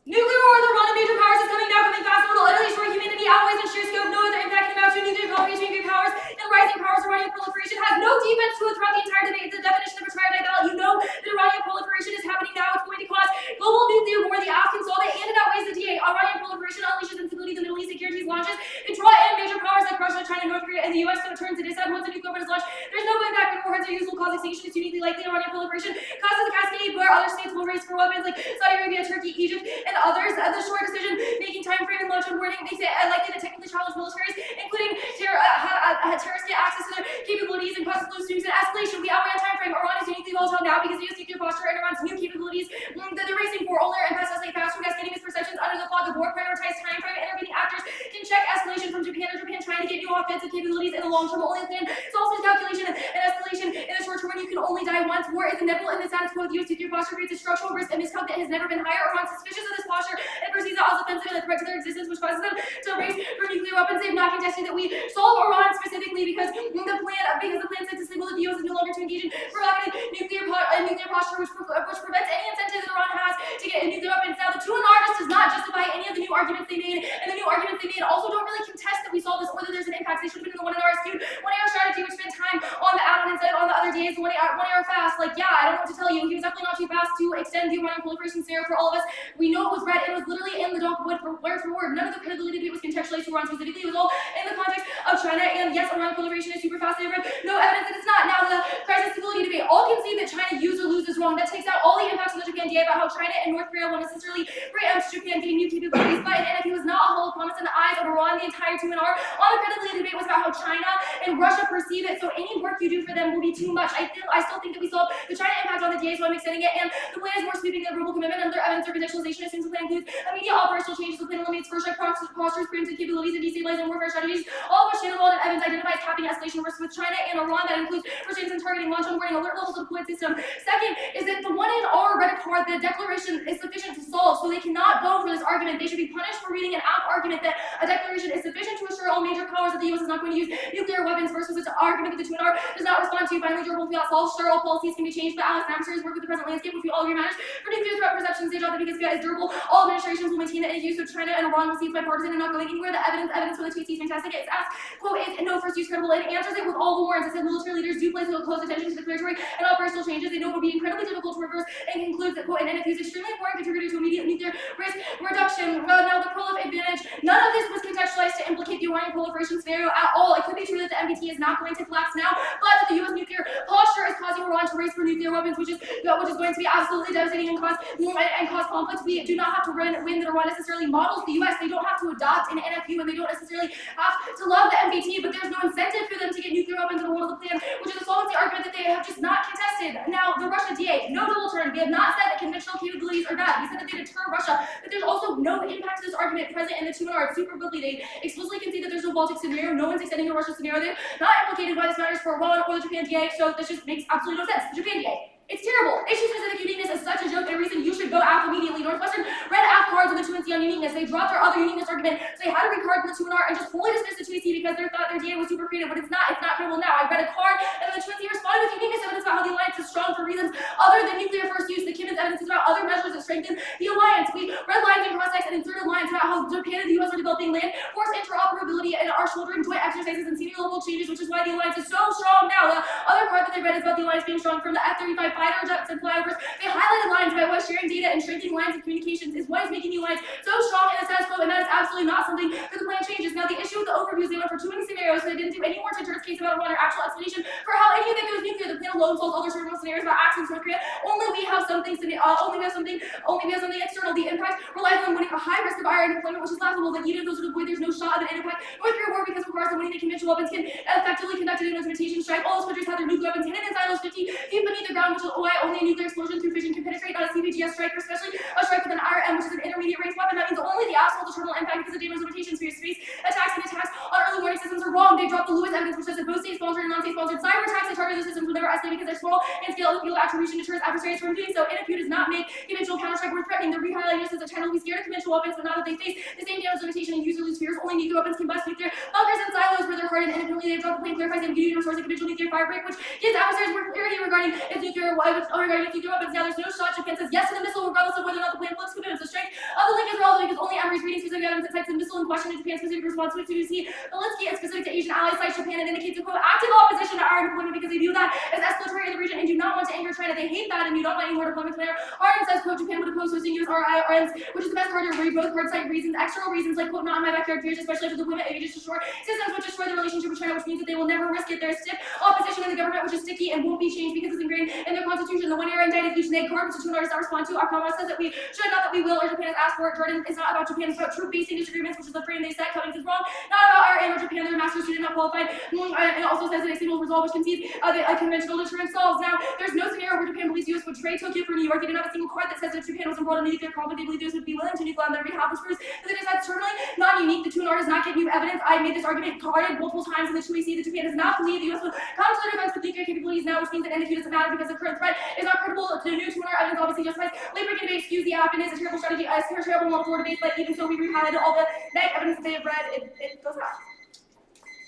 Nuclear war, the run of major powers is coming now, coming fast, it will utterly destroy humanity, outweighs in sheer scope, no other impact came out to nuclear cooperation between powers, and rising powers Iranian proliferation has no defense to it throughout the entire debate. The definition of a triad ballot, you know that Iranian proliferation is happening now, it's going to cause global nuclear war, the Afghans saw that, and it outweighs the DA. Iranian proliferation unleashes instability in the Middle East, it guarantees launches, it draw in major powers like Russia, China, North Korea, and the US, so it turns it is said once a nuclear weapon is launched, there's no going back when warheads are used, will cause extinction, it's uniquely likely Iranian proliferation causes a cascade where other states will race for weapons like Saudi Arabia, Turkey, Egypt, and others. The short decision-making time frame and launch and wording makes it likely that technically challenged militaries, including terrorists, get access to their capabilities and causes loose nukes and escalation. We outweigh on time frame. Iran is uniquely volatile now because of US nuclear posture and Iran's new capabilities that they're racing for. Only and escalate fast from cascading misperceptions under the fog of war. Prioritized time frame. Intervening actors can check escalation from Japan or Japan trying to get new offensive capabilities in the long term. Only plan is also calculation and escalation in the short term when you can only die once. War is inevitable in the status quo. The US nuclear posture creates a structural risk and miscount that has never been higher. Iran suspicious of this posture and perceives it as offensive and a threat to their existence, which causes them to race for nuclear weapons. They've not contested that we solve Iran specifically because the plan said to signal that the US is no longer to engage in provocative nuclear posture, which prevents any incentive that Iran has to get nuclear weapons. Now, the 2NR just does not justify any of the new arguments they made, and the new arguments they made also don't really contest that we solve this or that there's an impact. They should have been in the 1NR skewed 1AR strategy, which spent time on the add-on instead of on the other days. The 1AR fast, like, yeah, I don't know what to tell you. He was definitely not too fast to extend the Iranian proliferation scenario for all of us. We know it was read, it was literally in the doc word for word. None of the credibility debate was contextualized to Iran specifically. It was all in the context of China, and yes, Iran proliferation is super fast. They read no evidence that it's not. Now, the crisis stability debate, all can see that China use or loses wrong. That takes out all the impacts of the Japan DA about how China and North Korea won't necessarily preempt Japan getting new capabilities, but an NFU was not a hollow promise in the eyes of Iran. The entire 2NR on the credibility debate was about how China and Russia perceive it, so any work you do for them will be too much. I still think that we solve the China impact on the DA, so I'm extending it, and the plan is more sweeping than verbal commitment. Another evidence or contextualization assumes the plan includes immediate operational changes. The plan eliminates first strike postures, preemptive capabilities, and destabilizing warfare strategies, all of which Shannon and Evans identifies capping escalation risks with China and Iran. That includes restraints in targeting, launch and warning, alert levels of deployed system. Second is that the 1NR read card, the declaration is sufficient to solve, so they cannot go for this argument. They should be punished for reading an app argument that a declaration is sufficient to assure all major powers that the US is not going to use nuclear weapons versus an argument that the 2NR does not respond to. Finally, durable fiat solves. Sure, all policies can be changed, but Alex adversaries work with the present landscape, which we all agree matters. For nuclear threat perception, stage out that because fiat is durable, all administrations will maintain the use of China and Iran will cease bipartisan and not going anywhere. The evidence for the tweet is fantastic. It's asked, quote, is no first use credible? It answers it with all the warrants. It said military leaders do place close attention to declaratory and operational changes. They know it will be incredibly difficult to reverse and concludes that, quote, an NFU is extremely important contributor to immediate nuclear risk reduction. Now, the prolif advantage, none of this was contextualized to implicate the Iranian proliferation scenario at all. It could be true that the NDT is not going to collapse now, but that the US nuclear posture is causing Iran to race for nuclear weapons, which is going to be absolutely devastating and cause conflict. We do not have to win that Iran necessarily models the US. They don't have to adopt an NFU, and they don't necessarily have to love the NDT, but there's no incentive for them to get nuclear weapons in the world of the plan, which is a solvency argument that they have just not contested. Now, the Russia DA, no double turn. They have not said that conventional capabilities are bad. We said that they deter Russia, but there's also no impact to this argument present in the 2NR. It's super quickly. They explicitly concede that there's no Baltic scenario. No one's extending the Russia scenario. They're not implicated why this matters for Iran or the Japan DA, so this just makes absolutely no sense. The Japan DA. It's terrible. Issue-specific uniqueness is such a joke and a reason you should go AF immediately. Northwestern read AF cards with the 2NC on uniqueness. They dropped their other uniqueness argument, so they had to recard the 2NR and just wholly dismiss the 2AC because they thought their DA was super creative, but it's not credible now. I read a card, and the 2NC responded with uniqueness evidence about how the alliance is strong for reasons other than nuclear first use. The Kimmons evidence is about other measures that strengthen the alliance. We read lines and cross-sects and inserted lines about how Japan and the US are developing land force interoperability and are shouldering joint exercises and senior level changes, which is why the alliance is so strong now. The other card that they read is about the alliance being strong from the F-35 fighter jets and flyovers. They highlighted lines about what sharing data and strengthening lines of communications is what is making the alliance so strong in the status quo, and that is absolutely not something that the plan changes. Now, the issue with the overview is they went for too many scenarios, so they didn't do any more deterrence case about one or actual explanation for how any of it goes nuclear. The plan alone solves all their certain scenarios about actions in North Korea. Only we have something external. The impact relies on winning a high risk of IR deployment, which is laughable, but even if those are deployed, there's no shot of an impact. North Korea war because regardless of winning the conventional weapons can effectively conduct an implementation strike. All those countries have their nuclear weapons hidden inside those 50 feet beneath the ground, which is why only a nuclear explosion through fission can penetrate, not a CVGS strike, or especially a strike with an IRM, which is an intermediate range weapon. That means only the absolute terminal impact because of damage limitations for your space attacks and attacks on early warning systems are wrong. They dropped the Lewis evidence, which says that both state-sponsored and non-state-sponsored cyber attacks that target those systems will never escalate because they're small and scale of field attribution deters adversaries from doing so. NFU does not make conventional counter-strike worth threatening. The re-highlighting says that China will be scared of conventional weapons, but not that they face the same damage limitation and user-loose fears. Only nuclear weapons can bust nuclear bunkers and silos where they're hardened independently. They've dropped the plane clarifies ambiguity and source of conventional nuclear fire break, which gives adversaries more clarity regarding its nuclear weapons. Now there's no shot. Japan says yes to the missile regardless of whether or not the plan flips commitments. The strength of the link is relevant because only Emory's reading specific evidence that cites the missile in question in Japan's specific response to CDC. Zelensky is specific to Asian allies cites Japan and indicates a quote active opposition to our deployment because they view that as escalatory in the region and do not want to anger China. They hate that and do not want any more deployments there. Arden says quote Japan would oppose hosting US RIRMs, which is the best card to read. Both cards cite reasons, external reasons like quote not in my backyard fears, especially after the deployment of aegis destroyer systems which destroy the relationship with China, which means that they will never risk it. There's stiff opposition in the government which is sticky and won't be changed because it's ingrained in their constitution. The 1 year indicted each egg card, which the two artists not respond to. Our comrade says that we should, not that we will, or Japan has asked for it. Jordan, it's not about Japan, it's about troop-based disagreements, which is the frame they set. Cummings is wrong. Not about our aim or Japan, they're a master student, not qualified. And it also says that a single resolve which concedes a conventional deterrence solves. Now, there's no scenario where Japan believes US would trade Tokyo for New York. They didn't have a single card that says that if Japan was involved in a nuclear conflict, they believe US would be willing to nuclear on their behalf, which proves that it is certainly not unique. The two artists not give you evidence. I made this argument carded multiple times in the 2AC that Japan does not believe the US will come to their defense with nuclear capabilities now, which means that NDT doesn't matter because the current threat is not credible. The new 2 evidence obviously justifies late breaking debate, excuse the app, and is a terrible strategy, a terrible model for debate, but even so, we re-highlighted all the negative evidence that they have read. It goes out.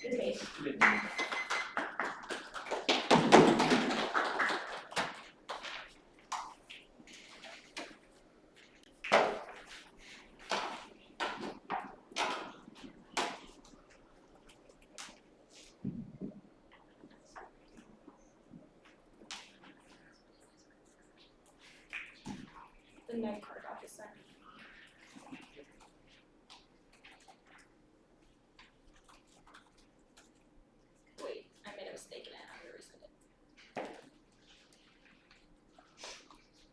Good debate.